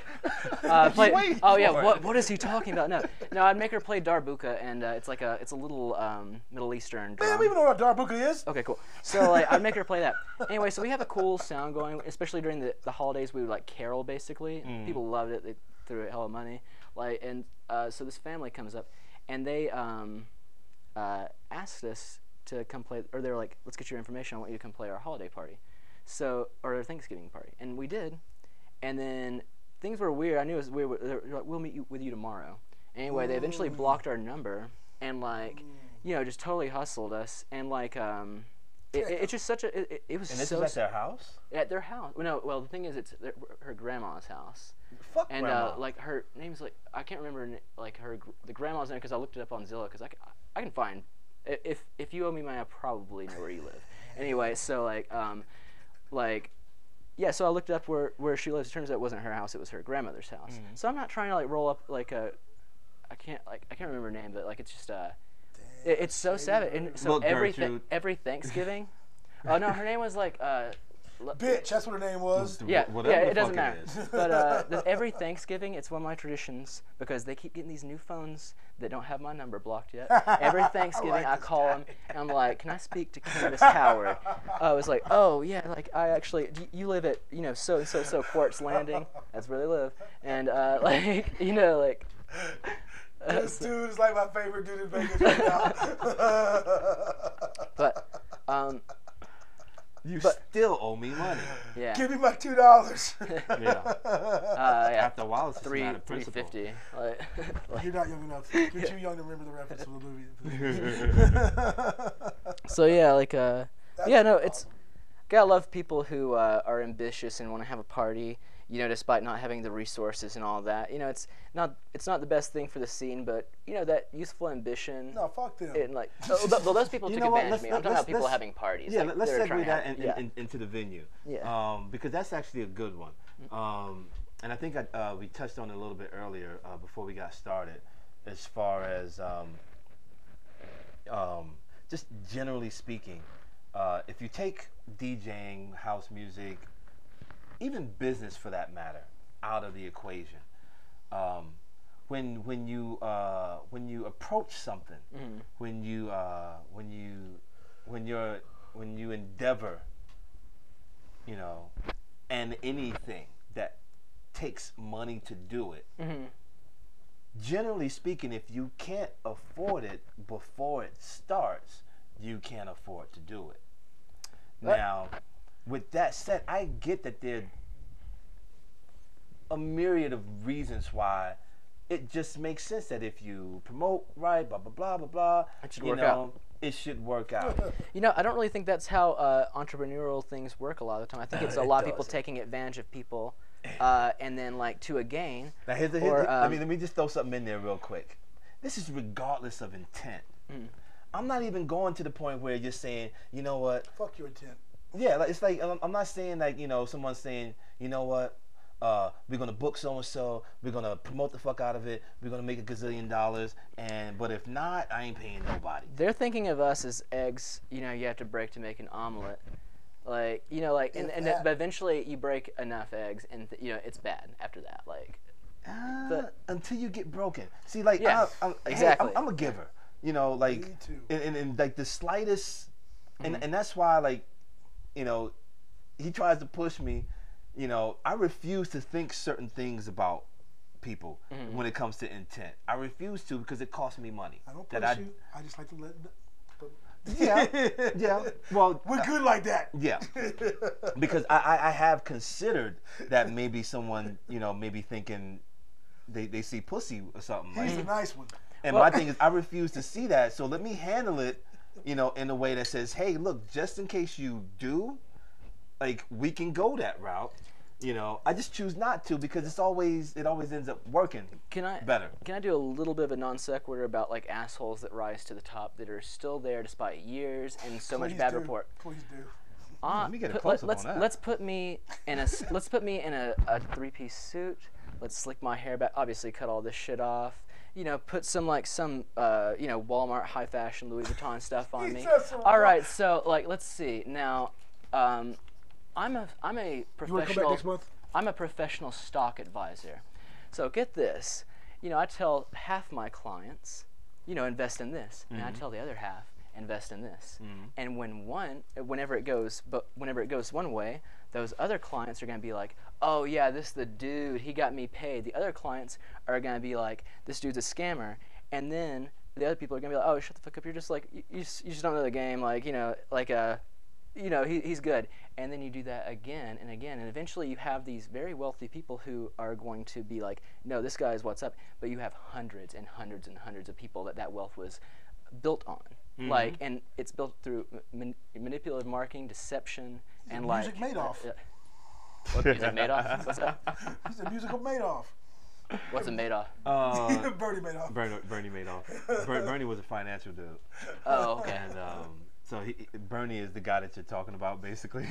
Speaker 1: What is he talking about? No, I'd make her play darbuka, and it's a little Middle Eastern drum.
Speaker 3: Man, we even know what darbuka is.
Speaker 1: Okay, cool. So like I'd make her play that. Anyway, so we have a cool sound going, especially during the holidays. We would like carol basically. People loved it. They threw it hella money. Like, and so this family comes up, and they asked us to come play, or they were like, let's get your information. I want you to come play our holiday party, or our Thanksgiving party, and we did. And then things were weird. I knew it was weird. They were like, we'll meet with you tomorrow. Anyway, they eventually blocked our number and like, just totally hustled us. And like, it's just such a. It was.
Speaker 2: And this
Speaker 1: so
Speaker 2: is at their house.
Speaker 1: At their house. Well, the thing is, it's her grandma's house.
Speaker 2: Fuck
Speaker 1: and
Speaker 2: grandma.
Speaker 1: like her name's like, I can't remember like the grandma's name because I looked it up on Zillow because I can find. If you owe me money, I probably know where you live. Anyway, so so I looked up where she lives. It turns out it wasn't her house; it was her grandmother's house. So I'm not trying to like roll up like a I can't remember her name, but like it's just
Speaker 3: Damn,
Speaker 1: it's so
Speaker 3: shady
Speaker 1: savage.
Speaker 3: murder.
Speaker 1: And so
Speaker 2: Look, Gertrude.
Speaker 1: every Thanksgiving, oh no, her name was like
Speaker 3: Bitch, that's what her name was.
Speaker 1: Yeah,
Speaker 2: Whatever
Speaker 1: yeah,
Speaker 2: the
Speaker 1: it doesn't
Speaker 2: fuck
Speaker 1: matter.
Speaker 2: is.
Speaker 1: But every Thanksgiving, it's one of my traditions because they keep getting these new phones that don't have my number blocked yet. Every Thanksgiving, I
Speaker 3: this
Speaker 1: call
Speaker 3: guy.
Speaker 1: them and I'm like, "Can I speak to Candace Howard?" I was like, "Oh yeah, like I actually, you live at so and so Quartz Landing. That's where they live." And like like.
Speaker 3: This dude is like my favorite dude in Vegas right now.
Speaker 1: But
Speaker 2: You
Speaker 1: But-
Speaker 2: still owe me money.
Speaker 1: yeah.
Speaker 3: Give me my $2.
Speaker 2: Yeah.
Speaker 1: Yeah.
Speaker 2: After a while, it's just not a principle.
Speaker 1: $3.50. Like,
Speaker 3: You're not young enough. You're too young to remember the reference to the movie.
Speaker 1: so yeah, like
Speaker 3: That's
Speaker 1: yeah, no,
Speaker 3: awesome.
Speaker 1: it's gotta love people who are ambitious and want to have a party. Despite not having the resources and all that. It's not the best thing for the scene, but that youthful ambition.
Speaker 3: No, fuck them.
Speaker 1: And like those people
Speaker 2: You
Speaker 1: took
Speaker 2: know what?
Speaker 1: advantage of me. I'm talking about people having parties.
Speaker 2: Yeah,
Speaker 1: like,
Speaker 2: let's
Speaker 1: they're trying
Speaker 2: segue
Speaker 1: to have-
Speaker 2: that
Speaker 1: yeah.
Speaker 2: into the venue.
Speaker 1: Yeah.
Speaker 2: Because that's actually a good one. And I think we touched on it a little bit earlier before we got started, as far as just generally speaking, if you take DJing, house music, even business for that matter, out of the equation, when you approach something, when you endeavor, and anything that takes money to do it. Generally speaking, if you can't afford it before it starts, you can't afford to do it. Now, with that said, I get that there are a myriad of reasons why it just makes sense that if you promote right, blah blah blah blah blah,
Speaker 1: It should work out.
Speaker 2: It should work out.
Speaker 1: I don't really think that's how entrepreneurial things work a lot of the time. I think it's a
Speaker 2: It
Speaker 1: lot of people
Speaker 2: doesn't.
Speaker 1: taking advantage of people, and then like to a gain.
Speaker 2: Now let me just throw something in there real quick. This is regardless of intent. I'm not even going to the point where you're saying, you know what?
Speaker 3: Fuck your intent.
Speaker 2: Yeah, like it's like I'm not saying like someone's saying, you know what? We're gonna book so and so. We're gonna promote the fuck out of it. We're gonna make $1 gazillion, but if not, I ain't paying nobody.
Speaker 1: They're thinking of us as eggs. You have to break to make an omelet. But eventually you break enough eggs, and it's bad after that. Like,
Speaker 2: Until you get broken. See, like
Speaker 1: Yeah, exactly.
Speaker 2: I'm a giver.
Speaker 3: Me too.
Speaker 2: And like the slightest, and that's why like, he tries to push me. I refuse to think certain things about people when it comes to intent. I refuse to because it costs me money.
Speaker 3: I don't push you. I just like to let.
Speaker 2: Yeah. Well,
Speaker 3: We're good like that.
Speaker 2: yeah, because I have considered that maybe someone maybe thinking they see pussy or something.
Speaker 3: He's
Speaker 2: Like,
Speaker 3: a nice one.
Speaker 2: and my thing is I refuse to see that. So let me handle it, in a way that says, hey, look, just in case you do, like we can go that route. I just choose not to because it always ends up working better.
Speaker 1: Can I do a little bit of a non sequitur about like assholes that rise to the top that are still there despite years and so much
Speaker 3: Please
Speaker 1: bad
Speaker 3: do.
Speaker 1: report?
Speaker 3: Please do.
Speaker 2: Let me get a close-up on that.
Speaker 1: Let's put me in a 3-piece suit. Let's slick my hair back. Obviously, cut all this shit off. Put some Walmart high fashion Louis Vuitton stuff on me.
Speaker 3: Jesus,
Speaker 1: All right, so like let's see now. I'm a
Speaker 3: You want to come back
Speaker 1: professional.
Speaker 3: next month?
Speaker 1: I'm a professional stock advisor. So get this. I tell half my clients, invest in this, and I tell the other half, invest in this. And whenever it goes one way, those other clients are going to be like, oh yeah, this is the dude, he got me paid. The other clients are going to be like, this dude's a scammer. And then the other people are going to be like, oh, shut the fuck up, you're just like, you just don't know the game, like, he's good. And then you do that again and again, and eventually you have these very wealthy people who are going to be like, no, this guy is what's up. But you have hundreds and hundreds and hundreds of people that wealth was built on. Like, and it's built through manipulative marketing, deception, and
Speaker 3: music Madoff.
Speaker 1: What music Madoff? What's that?
Speaker 3: He's a musical Madoff.
Speaker 1: What's a Madoff?
Speaker 3: Bernie Madoff.
Speaker 2: Bernie Madoff. Bernie was a financial dude.
Speaker 1: Oh, okay.
Speaker 2: And so Bernie is the guy that you're talking about, basically,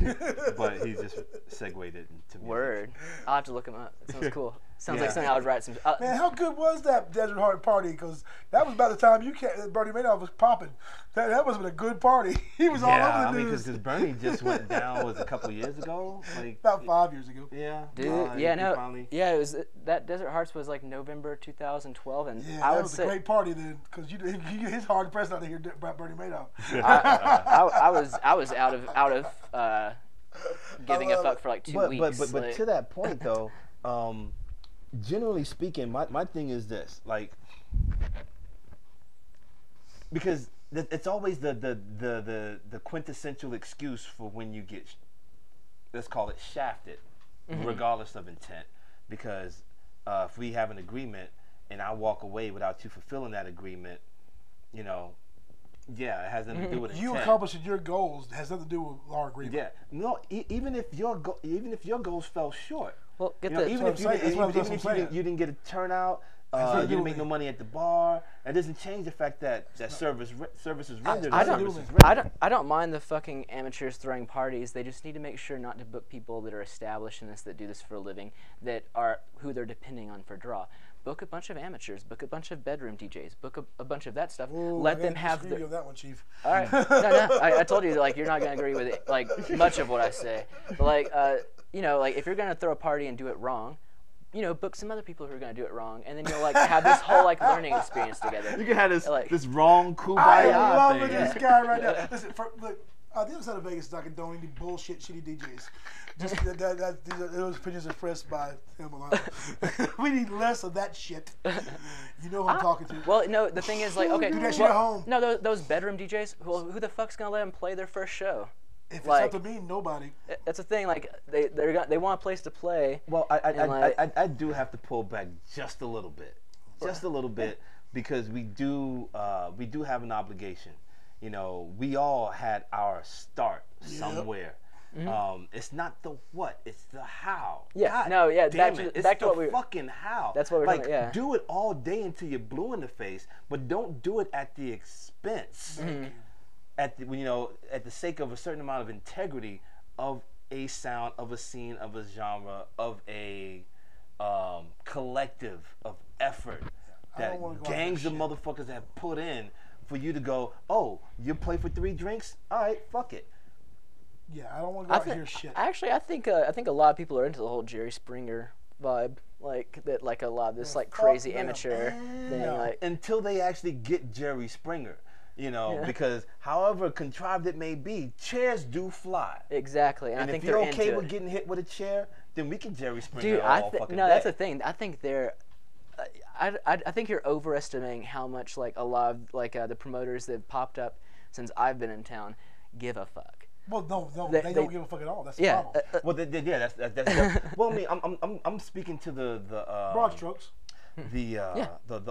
Speaker 2: but he just segued it into music.
Speaker 1: Word. I'll have to look him up. It sounds cool. Sounds like something I would write some.
Speaker 3: Man, how good was that Desert Heart party? Because that was about the time Bernie Madoff was popping. That must have been a good party. He was all over the news.
Speaker 2: Because Bernie just went down was a couple years ago, like
Speaker 3: about 5 years ago.
Speaker 2: Yeah,
Speaker 1: Dude, it was that Desert Hearts was like November 2012, and
Speaker 3: Yeah,
Speaker 1: I
Speaker 3: that
Speaker 1: would
Speaker 3: was
Speaker 1: say
Speaker 3: a great party then, because his hard pressed not to hear about Bernie Madoff.
Speaker 1: I was out of giving a fuck for like 2 weeks.
Speaker 2: But to that point though, generally speaking, my thing is this, like, because it's always the quintessential excuse for when you get, let's call it shafted, regardless of intent, because if we have an agreement and I walk away without you fulfilling that agreement, you know, yeah, it has nothing to do with
Speaker 3: you
Speaker 2: intent.
Speaker 3: accomplishing your goals has nothing to do with our agreement.
Speaker 2: Yeah, no, even if your goals fell short.
Speaker 1: Well, get
Speaker 2: You know,
Speaker 1: the
Speaker 2: even if you didn't get a turnout, you didn't make no money at the bar. It doesn't change the fact that service is rendered.
Speaker 1: I don't mind the fucking amateurs throwing parties. They just need to make sure not to book people that are established in this, that do this for a living, that are who they're depending on for draw. Book a bunch of amateurs. Book a bunch of bedroom DJs. Book a bunch of that stuff.
Speaker 3: Ooh,
Speaker 1: Let them have
Speaker 3: the. On that one, Chief.
Speaker 1: All right. No. I told you, like, you're not gonna agree with it, like, much of what I say. But like, you know, like, if you're gonna throw a party and do it wrong, you know, book some other people who are gonna do it wrong, and then you'll like have this whole like learning experience together.
Speaker 2: You can have this
Speaker 1: like,
Speaker 2: this wrong kumbaya
Speaker 3: I am loving
Speaker 2: thing.
Speaker 3: this guy right now. Listen, look, the other side of Vegas is not condoning the bullshit, shitty DJs. Just those opinions expressed by him alone. We need less of that shit. You know who I'm talking to.
Speaker 1: Well, no, the thing is, like, okay,
Speaker 3: do that shit at home.
Speaker 1: No, those bedroom DJs. Who the fuck's gonna let them play their first show?
Speaker 3: If
Speaker 1: like,
Speaker 3: it's up to me, nobody.
Speaker 1: That's the thing. Like, they want a place to play.
Speaker 2: Well, I do have to pull back just a little bit, because we do have an obligation. You know, we all had our start somewhere. Mm-hmm. It's not the what, it's the how.
Speaker 1: Yeah,
Speaker 2: God
Speaker 1: no, yeah.
Speaker 2: Back
Speaker 1: to what we were.
Speaker 2: Fucking how.
Speaker 1: That's what we're
Speaker 2: like.
Speaker 1: Doing, yeah.
Speaker 2: Do it all day until you're blue in the face, but don't do it at the expense.
Speaker 1: Mm-hmm.
Speaker 2: At the sake of a certain amount of integrity of a sound, of a scene, of a genre, of a collective of effort that gangs of motherfuckers have put in for you to go, oh, you play for 3 drinks? All right, fuck it.
Speaker 3: Yeah, I don't want to go out and hear shit.
Speaker 1: Actually, I think a lot of people are into the whole Jerry Springer vibe, like that, like a lot of this like crazy amateur thing, like
Speaker 2: until they actually get Jerry Springer. You know, because however contrived it may be, chairs do fly.
Speaker 1: Exactly, and I think
Speaker 2: if you're
Speaker 1: they're
Speaker 2: okay
Speaker 1: into
Speaker 2: with getting hit with a chair, then we can Jerry Springer
Speaker 1: Dude,
Speaker 2: all fucking
Speaker 1: no,
Speaker 2: day.
Speaker 1: that's the thing. I think they're. I think you're overestimating how much like a lot of like the promoters that have popped up since I've been in town give a fuck.
Speaker 3: Well, no, they don't give a fuck at all. That's the problem.
Speaker 2: Well, that's well, I mean, I'm speaking to the
Speaker 3: broad strokes.
Speaker 2: The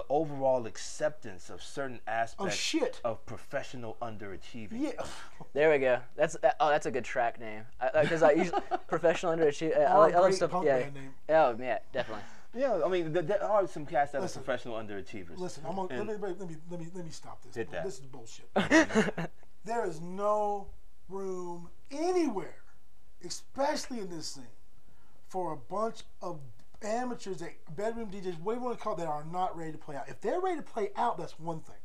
Speaker 2: overall acceptance of certain aspects
Speaker 3: of
Speaker 2: professional underachieving.
Speaker 3: Yeah.
Speaker 1: There we go. That's a good track name. Because I usually professional underachieving. I love stuff.
Speaker 3: Punk
Speaker 1: Yeah.
Speaker 3: band name.
Speaker 1: Oh yeah, definitely.
Speaker 2: Yeah, I mean there are some cats that are professional underachievers.
Speaker 3: Listen, let me stop this.
Speaker 2: Hit that.
Speaker 3: This is bullshit. There is no room anywhere, especially in this scene, for a bunch of amateurs, bedroom DJs, whatever you want to call it, that are not ready to play out. If they're ready to play out, that's one thing.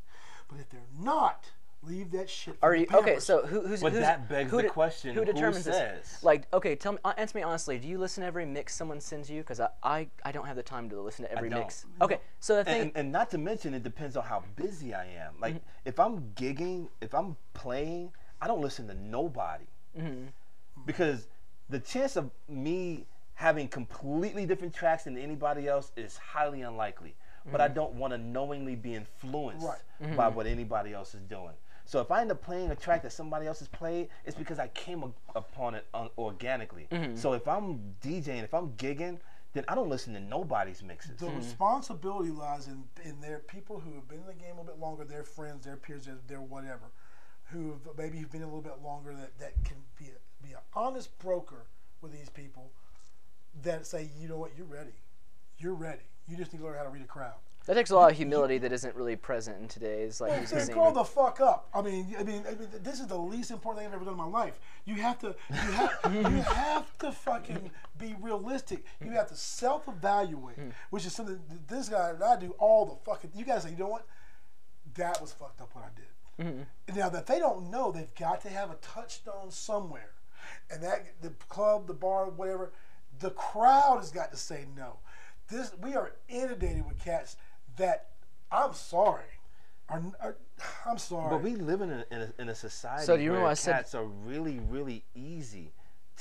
Speaker 3: But if they're not, leave that shit for the
Speaker 1: okay? So who's
Speaker 2: that begs the question:
Speaker 1: who determines
Speaker 2: who says?
Speaker 1: this? Like, okay, tell me, answer me honestly. Do you listen to every mix someone sends you? Because I don't have the time to listen to every mix. Okay, so the thing,
Speaker 2: and not to mention, it depends on how busy I am. Like, if I'm gigging, if I'm playing, I don't listen to nobody, because the chance of me having completely different tracks than anybody else is highly unlikely. But I don't want to knowingly be influenced by what anybody else is doing. So if I end up playing a track that somebody else has played, it's because I came upon it organically. So if I'm DJing, if I'm gigging, then I don't listen to nobody's mixes.
Speaker 3: The responsibility lies in their people who have been in the game a little bit longer, their friends, their peers, their whatever, who maybe have been a little bit longer, that can be an honest broker with these people that say, you know what, you're ready. You just need to learn how to read a crowd.
Speaker 1: That takes a lot of humility that isn't really present in today's like music
Speaker 3: Then
Speaker 1: scene.
Speaker 3: grow the fuck up. I mean, this is the least important thing I've ever done in my life. You have to fucking be realistic. You have to self-evaluate, which is something that this guy and I do all the fucking. You guys say, you know what? That was fucked up what I did. Now that they don't know, they've got to have a touchstone somewhere, and that the club, the bar, whatever, the crowd has got to say no. We are inundated with cats that I'm sorry. I'm sorry.
Speaker 2: But we live in a society
Speaker 1: So do you remember
Speaker 2: where
Speaker 1: what I said?
Speaker 2: cats are really, really easy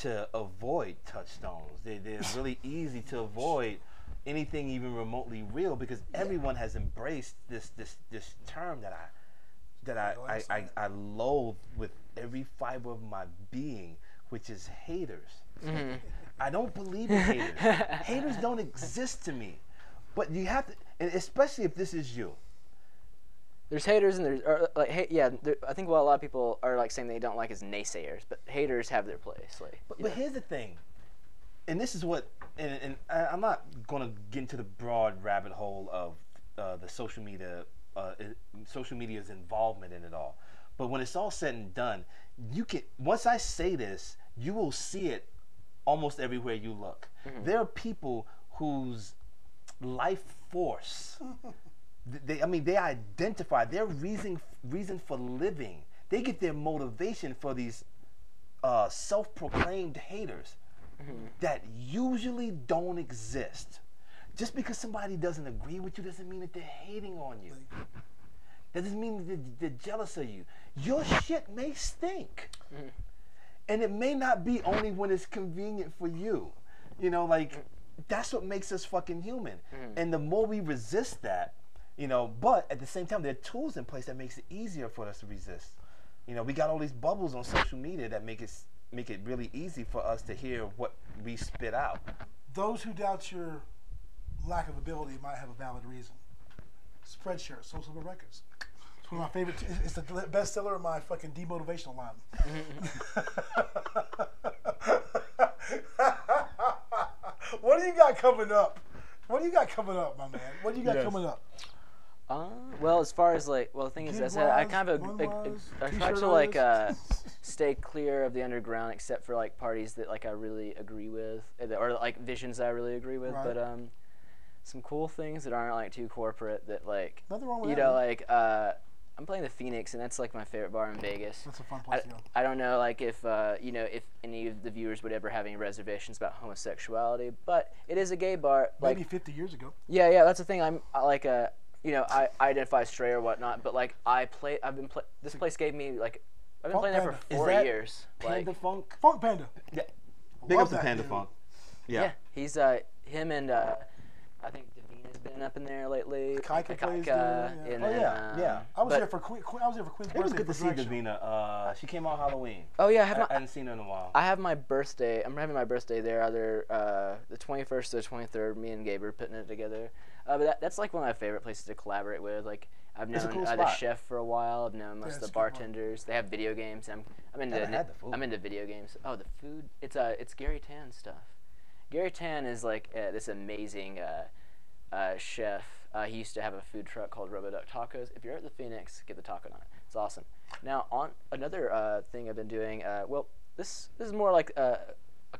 Speaker 2: to avoid touchstones. They're really easy to avoid anything even remotely real because everyone has embraced this term that I loathe with every fiber of my being, which is haters. I don't believe in haters. Haters don't exist to me. But you have to, and especially if this is you.
Speaker 1: There's haters and there's I think what a lot of people are like saying they don't like is naysayers, but haters have their place. Like,
Speaker 2: But here's the thing, and this is what, and I'm not going to get into the broad rabbit hole of the social media's involvement in it all. But when it's all said and done, once I say this, you will see it almost everywhere you look. There are people whose life force, they identify their reason for living. They get their motivation for these self-proclaimed haters that usually don't exist. Just because somebody doesn't agree with you doesn't mean that they're hating on you. That doesn't mean that they're jealous of you. Your shit may stink. And it may not be only when it's convenient for you. You know, like, that's what makes us fucking human. And the more we resist that, you know, but at the same time, there are tools in place that makes it easier for us to resist. You know, we got all these bubbles on social media that make it really easy for us to hear what we spit out.
Speaker 3: Those who doubt your lack of ability might have a valid reason. Spreadshirt, Social Records. It's one of my favorite. It's the bestseller of my fucking demotivational line. What do you got coming up? What do you got coming up, my man? What do you got coming up?
Speaker 1: Well, as far as like, the thing is, I said I kind of I try to like stay clear of the underground, except for like parties that like I really agree with, or like visions that I really agree with.
Speaker 3: Right.
Speaker 1: But some cool things that aren't like too corporate that like
Speaker 3: Nothing wrong with
Speaker 1: you
Speaker 3: that,
Speaker 1: know
Speaker 3: man.
Speaker 1: like I'm playing the Phoenix, and that's like my favorite bar in Vegas.
Speaker 3: That's a fun place to go.
Speaker 1: I don't know like if you know if any of the viewers would ever have any reservations about homosexuality, but it is a gay bar. Like,
Speaker 3: Maybe 50 years ago.
Speaker 1: yeah, that's the thing. You know, I identify straight or whatnot, but like this place gave me like I've been
Speaker 3: Funk
Speaker 1: playing there for
Speaker 3: Panda.
Speaker 1: 4
Speaker 2: Is that
Speaker 1: years.
Speaker 2: Panda
Speaker 1: Like,
Speaker 2: Funk?
Speaker 3: Funk Panda.
Speaker 2: Yeah. Big
Speaker 3: Love
Speaker 2: up to
Speaker 3: that
Speaker 2: Panda
Speaker 3: dude.
Speaker 2: Funk.
Speaker 1: yeah,
Speaker 2: Yeah.
Speaker 1: he's him and I think Davina's been up in there lately.
Speaker 3: Kaika plays there, yeah.
Speaker 1: and
Speaker 2: Oh,
Speaker 1: then,
Speaker 2: yeah.
Speaker 3: I was
Speaker 1: but-
Speaker 3: there for Queen's
Speaker 2: It was
Speaker 3: birthday.
Speaker 2: good to
Speaker 3: for
Speaker 2: see
Speaker 3: drag show.
Speaker 2: Davina. She came out Halloween.
Speaker 1: Oh yeah,
Speaker 2: I hadn't seen her in a while.
Speaker 1: I have my birthday. I'm having my birthday there, either the 21st or the 23rd. Me and Gabe are putting it together. But that's like one of my favorite places to collaborate with. Like I've
Speaker 2: It's a
Speaker 1: known
Speaker 2: cool
Speaker 1: the
Speaker 2: spot.
Speaker 1: chef for a while. I've known most
Speaker 3: it's
Speaker 1: of
Speaker 3: a
Speaker 1: the
Speaker 3: good one.
Speaker 1: bartenders. They have video games. I'm
Speaker 2: Haven't had the food.
Speaker 1: into video games. Oh, the food. It's Gary Tan stuff. Gary Tan is like this amazing chef. He used to have a food truck called RoboDuck Tacos. If you're at the Phoenix, get the taco on it. It's awesome. Now, on another thing I've been doing, this is more like a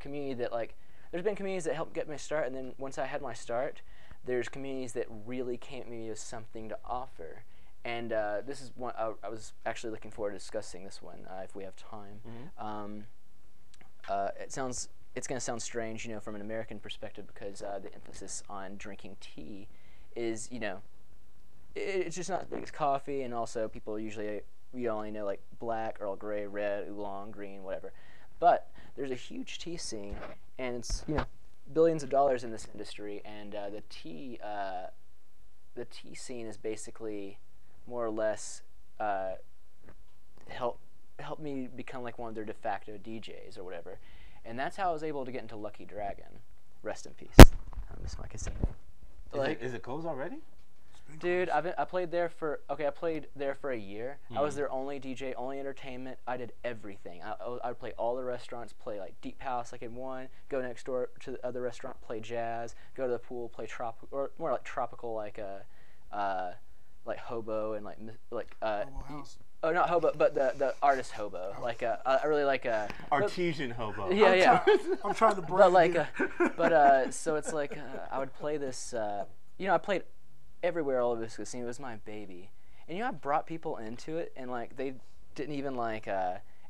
Speaker 1: community that, like, there's been communities that helped get me start, and then once I had my start, there's communities that really came at me with something to offer. And this is one I was actually looking forward to discussing this one if we have time. It's going to sound strange, you know, from an American perspective, because the emphasis on drinking tea is, you know, it's just not as big as coffee, and also people usually, we only know like black, Earl Grey, red, oolong, green, whatever. But there's a huge tea scene, and it's, you know, billions of dollars in this industry, and the tea scene is basically more or less help me become like one of their de facto DJs or whatever. And that's how I was able to get into Lucky Dragon. Rest in peace. I miss my casino.
Speaker 2: Is it closed already?
Speaker 1: Dude, I played there for a year. I was their only DJ, only entertainment. I did everything. I would play all the restaurants, play like deep house like in one, go next door to the other restaurant, play jazz, go to the pool, play or more like tropical like like Hobo and like
Speaker 3: Hobo House.
Speaker 1: oh, not Hobo, but the artist Hobo. Like I really like
Speaker 2: Artesian hobo.
Speaker 1: Yeah, yeah.
Speaker 3: I'm trying to
Speaker 1: But
Speaker 3: brand
Speaker 1: like,
Speaker 3: it.
Speaker 1: so it's like I would play this. I played everywhere all over this scene. It was my baby, and I brought people into it, and like they didn't even like.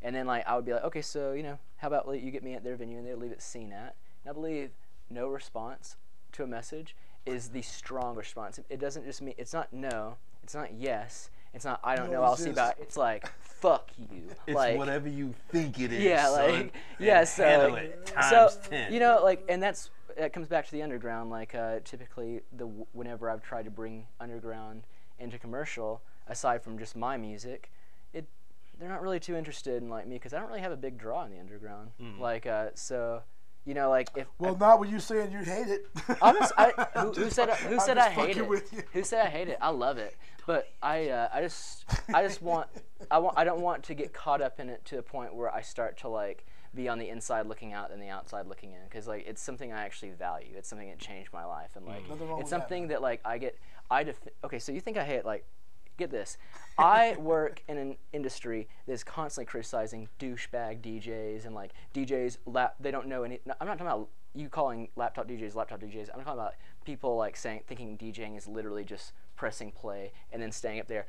Speaker 1: And then like I would be like, okay, so how about you get me at their venue, and they'd leave it seen at. And I believe no response to a message is the strong response. It doesn't just mean it's not no, it's not yes. It's not I don't know. I'll see about it. It's like fuck you.
Speaker 2: It's
Speaker 1: like
Speaker 2: whatever you think it is.
Speaker 1: yeah,
Speaker 2: son,
Speaker 1: like yeah. So
Speaker 2: handle
Speaker 1: like,
Speaker 2: it times 10.
Speaker 1: like, and that comes back to the underground. Like typically whenever I've tried to bring underground into commercial, aside from just my music, they're not really too interested in like me because I don't really have a big draw in the underground. Like so. Like if
Speaker 3: Not when you saying you hate it.
Speaker 1: Who said I hate it?
Speaker 3: With you.
Speaker 1: Who said I hate it? I love it, but I don't want to get caught up in it to the point where I start to like be on the inside looking out and the outside looking in, because like it's something I actually value. It's something that changed my life, and like it's something that like okay, so you think I hate like. Get this. I work in an industry that's constantly criticizing douchebag DJs and like DJs. They don't know any. I'm not talking about you calling laptop DJs. I'm talking about people like thinking DJing is literally just pressing play and then staying up there,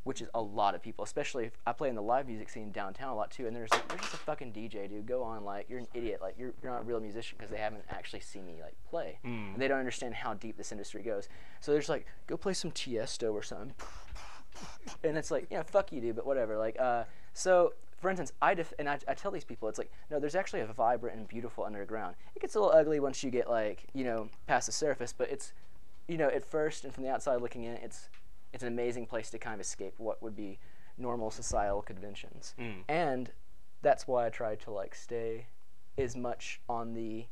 Speaker 1: which is a lot of people. Especially if I play in the live music scene downtown a lot too, and they're just a fucking DJ, dude. Go on, like you're an idiot. Like you're not a real musician because they haven't actually seen me like play. And they don't understand how deep this industry goes. So they're just like, go play some Tiesto or something. And it's like, fuck you, dude, but whatever. Like, so, for instance, I tell these people, it's like, no, there's actually a vibrant and beautiful underground. It gets a little ugly once you get, like, past the surface, but it's, at first and from the outside looking in, it's an amazing place to kind of escape what would be normal societal conventions. And that's why I try to, like, stay as much on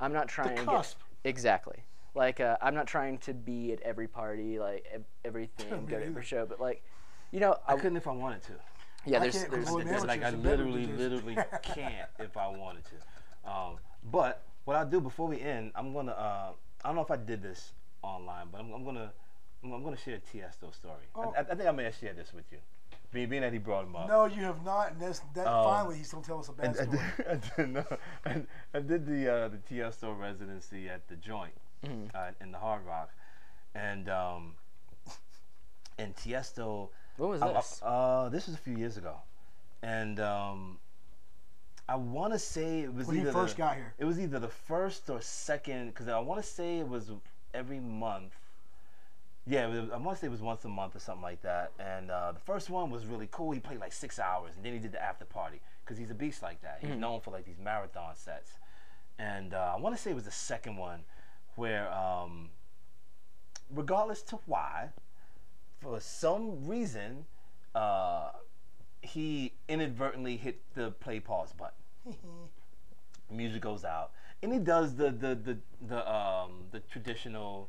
Speaker 1: I'm not trying
Speaker 3: the
Speaker 1: to
Speaker 3: cusp.
Speaker 1: Exactly. Like, I'm not trying to be at every party, like, everything, go to every show, but, like,
Speaker 2: I couldn't if I wanted to.
Speaker 1: Yeah,
Speaker 3: I
Speaker 1: there's
Speaker 2: Like, I literally can't if I wanted to. But what I'll do before we end, I'm going to, I don't know if I did this online, but I'm going to share a Tiesto story.
Speaker 3: Oh.
Speaker 2: I think I may have shared this with you, being that he brought him up.
Speaker 3: No, you have not. And finally, he's going to tell us a bad story.
Speaker 2: I did the Tiesto residency at the Joint. In the Hard Rock, and Tiesto.
Speaker 1: What was this?
Speaker 2: This was a few years ago, and I want to say it was
Speaker 3: when
Speaker 2: either
Speaker 3: he first got here.
Speaker 2: It was either the first or second, because I want to say it was every month. Yeah, I want to say it was once a month or something like that. And the first one was really cool. He played like 6 hours, and then he did the after party because he's a beast like that. He's known for like these marathon sets, and I want to say it was the second one. Where, regardless to why, for some reason, he inadvertently hit the play pause button. Music goes out, and he does the traditional.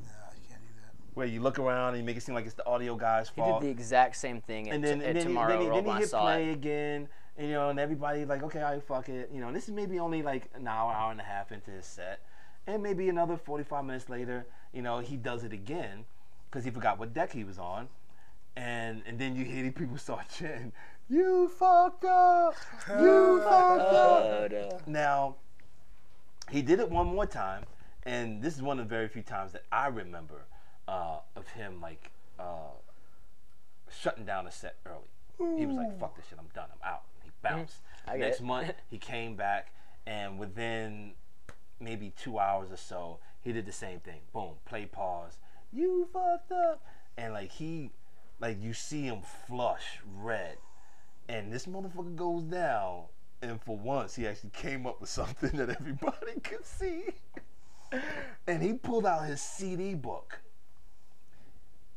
Speaker 3: No, you can't do that.
Speaker 2: Where you look around and you make it seem like it's the audio guy's fault.
Speaker 1: He did the exact same thing
Speaker 2: and then
Speaker 1: Tomorrow World when
Speaker 2: he
Speaker 1: I
Speaker 2: hit
Speaker 1: saw
Speaker 2: play
Speaker 1: it.
Speaker 2: again, and everybody's like, okay, all right, fuck it. This is maybe only like an hour and a half into his set. And maybe another 45 minutes later, he does it again because he forgot what deck he was on. And then you hear these people start chanting, "You fucked up! You fucked up!"
Speaker 1: No.
Speaker 2: Now, he did it one more time, and this is one of the very few times that I remember of him, like, shutting down a set early. He was like, "Fuck this shit, I'm done, I'm out." He bounced. Next month, he came back, and within maybe 2 hours or so, he did the same thing. Boom, play pause. You fucked up. And you see him flush red. And this motherfucker goes down. And for once, he actually came up with something that everybody could see. And he pulled out his CD book.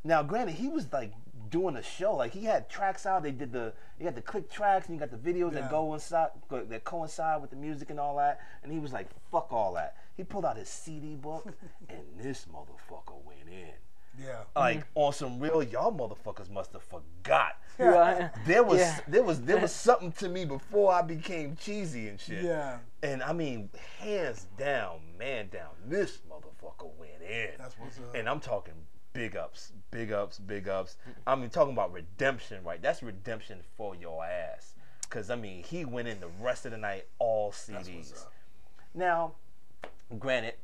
Speaker 2: Now, granted, he was like doing a show. Like he had tracks out. You got the click tracks, and you got the videos that coincide with the music and all that. And he was like, "Fuck all that." He pulled out his CD book, and this motherfucker went in.
Speaker 3: Yeah.
Speaker 2: Like on some real, y'all motherfuckers must have forgot.
Speaker 1: Yeah.
Speaker 2: There was
Speaker 1: Yeah.
Speaker 2: there was something to me before I became cheesy and shit.
Speaker 3: Yeah.
Speaker 2: And I mean, hands down, man down, this motherfucker went in.
Speaker 3: That's what's up.
Speaker 2: And I'm talking big ups, big ups, big ups. I mean, talking about redemption, right? That's redemption for your ass. Because, I mean, he went in the rest of the night all
Speaker 3: That's what's
Speaker 2: CDs.
Speaker 3: up.
Speaker 2: Now, granted,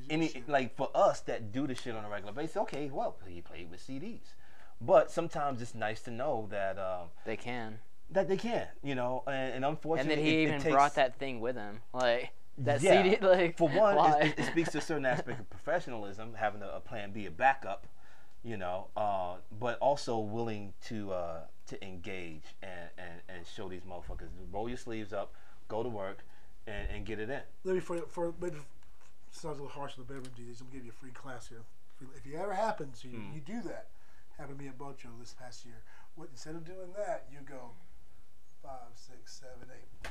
Speaker 3: Music shit.
Speaker 2: like for us that do the shit on a regular basis, okay, well, he played with CDs. But sometimes it's nice to know that
Speaker 1: They can.
Speaker 2: they can, you know, and
Speaker 1: And
Speaker 2: unfortunately,
Speaker 1: then he
Speaker 2: it
Speaker 1: even
Speaker 2: takes,
Speaker 1: brought that thing with him, like that
Speaker 2: yeah,
Speaker 1: CD. Like
Speaker 2: for one,
Speaker 1: why?
Speaker 2: it speaks to a certain aspect of professionalism, having a plan B, a backup, you know, but also willing to engage and show these motherfuckers, roll your sleeves up, go to work, and get it in.
Speaker 3: Let me for maybe sounds a little harsh to the bedroom DJs. I'm gonna give you a free class here. If it ever happens to you, you do that. Happened to me at Bocho this past year. What instead of doing that, you go 5, 6, 7, 8.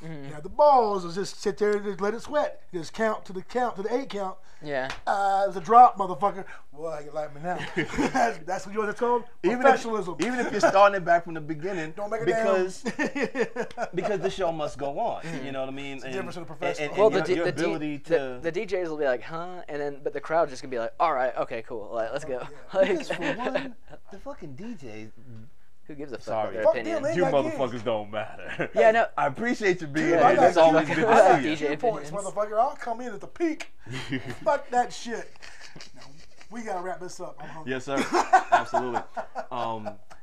Speaker 3: You have the balls to just sit there and just let it sweat. Just count to the 8 count.
Speaker 1: Yeah.
Speaker 3: It was a drop, motherfucker. Well, you like me now. That's what you want to call professionalism.
Speaker 2: Even if you're starting it back from the beginning,
Speaker 3: Don't make a
Speaker 2: because
Speaker 3: damn.
Speaker 2: because the show must go on. You know what I mean?
Speaker 3: It's the difference in a professional.
Speaker 2: And
Speaker 1: Well,
Speaker 2: your ability to
Speaker 1: the DJs will be like, huh, and then but the crowd just gonna be like, all right, okay, cool, like let's go.
Speaker 3: Yeah.
Speaker 1: Like,
Speaker 2: because for one, the fucking DJs.
Speaker 1: who gives a fuck
Speaker 2: Sorry.
Speaker 1: about their
Speaker 3: Fuck
Speaker 1: opinion?
Speaker 3: them, man.
Speaker 2: You
Speaker 3: got
Speaker 2: motherfuckers
Speaker 3: gigs.
Speaker 2: don't matter.
Speaker 1: Yeah, no.
Speaker 2: I appreciate you being
Speaker 3: Dude,
Speaker 2: here.
Speaker 3: I got
Speaker 2: It's always
Speaker 1: you.
Speaker 2: good
Speaker 3: I got
Speaker 2: to see
Speaker 1: DJ
Speaker 3: DJ points,
Speaker 1: opinions.
Speaker 3: motherfucker. I'll come in at the peak. Fuck that shit. Now, we gotta wrap this up. I'm hungry.
Speaker 2: you. Yes, sir. Absolutely.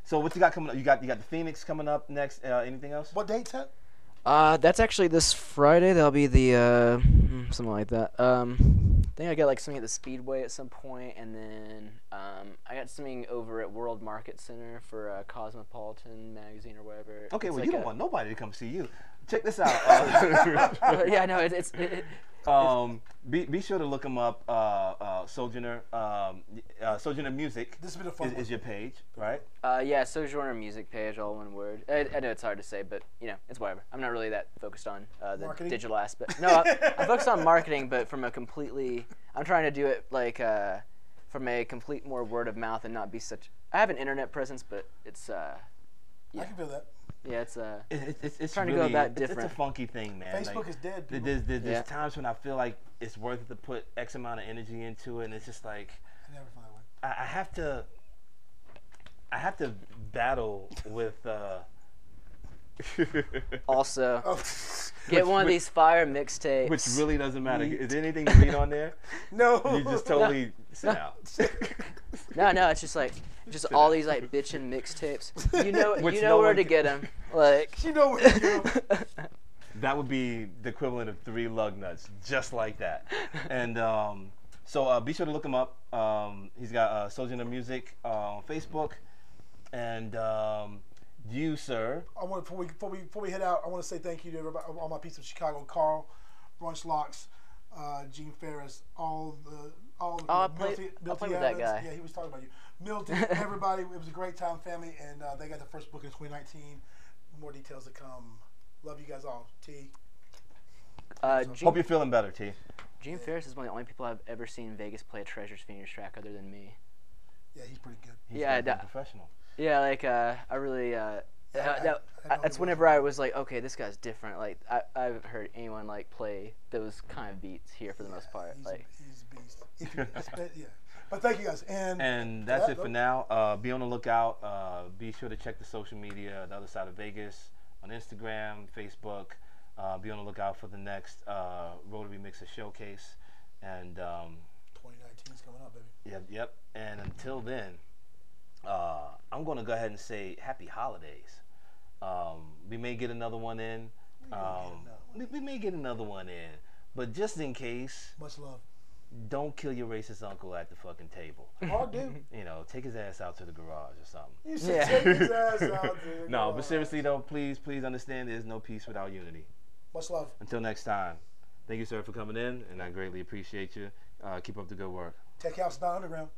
Speaker 2: So what you got coming up? You got the Phoenix coming up next. Anything else?
Speaker 3: What date's that?
Speaker 1: That's actually this Friday. That'll be the something like that. I think I got like something at the Speedway at some point, and then I got something over at World Market Center for Cosmopolitan magazine or whatever.
Speaker 2: Okay,
Speaker 1: It's
Speaker 2: well,
Speaker 1: like
Speaker 2: you don't
Speaker 1: a-
Speaker 2: want nobody to come see you. Check this out.
Speaker 1: yeah, no,
Speaker 2: Be sure to look him up. Sojourner, Sojourner Music
Speaker 3: This has been a fun
Speaker 2: is your page, right?
Speaker 1: yeah, Sojourner music page, all one word. I know it's hard to say, but you know, it's whatever. I'm not really that focused on the
Speaker 3: Marketing?
Speaker 1: digital aspect. No, I'm focused on marketing, but from a completely. I'm trying to do it like from a complete more word of mouth and not be such. I have an internet presence, but it's
Speaker 3: I can feel that.
Speaker 1: yeah, it's
Speaker 2: It's
Speaker 1: Trying to
Speaker 2: really,
Speaker 1: go about
Speaker 2: it's
Speaker 1: different.
Speaker 2: a funky thing, man.
Speaker 3: Facebook
Speaker 2: Like,
Speaker 3: is dead. People.
Speaker 2: There's
Speaker 1: Yeah.
Speaker 2: times when I feel like it's worth it to put X amount of energy into it, and it's just like
Speaker 3: I never feel that way.
Speaker 2: I have to battle with.
Speaker 1: also
Speaker 3: Oh,
Speaker 1: get one of
Speaker 2: which-
Speaker 1: these fire mixtapes.
Speaker 2: Which really doesn't matter.
Speaker 1: Yeet.
Speaker 2: Is there anything to read on there?
Speaker 3: no.
Speaker 2: You just totally sit out.
Speaker 1: No, it's just like all these like bitchin' mixtapes. You know,
Speaker 2: Which
Speaker 1: you
Speaker 2: no
Speaker 1: know where
Speaker 2: one
Speaker 1: to
Speaker 2: can-
Speaker 1: get them. Like
Speaker 3: You know where to go.
Speaker 2: That would be the equivalent of 3 lug nuts, just like that. And so be sure to look him up. He's got Sojourner Music on Facebook. And you, sir.
Speaker 3: I want before we head out, I want to say thank you to everybody, all my piece of Chicago, Carl, Brunch Locks, Gene Ferris, all the
Speaker 1: Oh, I played
Speaker 3: Milty
Speaker 1: with that
Speaker 3: Evans.
Speaker 1: guy.
Speaker 3: Yeah, he was talking about you. Milty, everybody. It was a great time, family, and they got the first book in 2019. More details to come. Love you guys all. T.
Speaker 2: Hope
Speaker 1: Gene,
Speaker 2: you're feeling better, T.
Speaker 1: Gene Ferris is one of the only people I've ever seen in Vegas play a Treasures Fingers track other than me.
Speaker 3: Yeah, he's pretty good.
Speaker 2: He's
Speaker 1: Yeah,
Speaker 2: goddamn professional.
Speaker 1: Yeah, like I really
Speaker 3: I
Speaker 1: that's
Speaker 3: know
Speaker 1: whenever I was like, okay, this guy's different. Like I've heard anyone like play those kind of beats here for the most part.
Speaker 3: He's,
Speaker 1: Like
Speaker 3: he's a beast. If you, yeah. But thank you guys.
Speaker 2: And that's it for now. Be on the lookout. Be sure to check the social media, The Other Side of Vegas, on Instagram, Facebook. Be on the lookout for the next Rotary Mixer Showcase. And
Speaker 3: 2019 is coming up, baby.
Speaker 2: yep. And until then, I'm going to go ahead and say happy holidays. We may get another one in. We may get another one in. But just in case,
Speaker 3: Much love.
Speaker 2: don't kill your racist uncle at the fucking table.
Speaker 3: Or do.
Speaker 2: You know, take his ass out to the garage or something.
Speaker 3: You should
Speaker 1: Yeah.
Speaker 3: take his ass out. To the
Speaker 2: No,
Speaker 3: garage.
Speaker 2: but seriously though, please understand there's no peace without unity.
Speaker 3: Much love.
Speaker 2: Until next time, thank you, sir, for coming in, and I greatly appreciate you. Keep up the good work.
Speaker 3: Tech House Down Underground.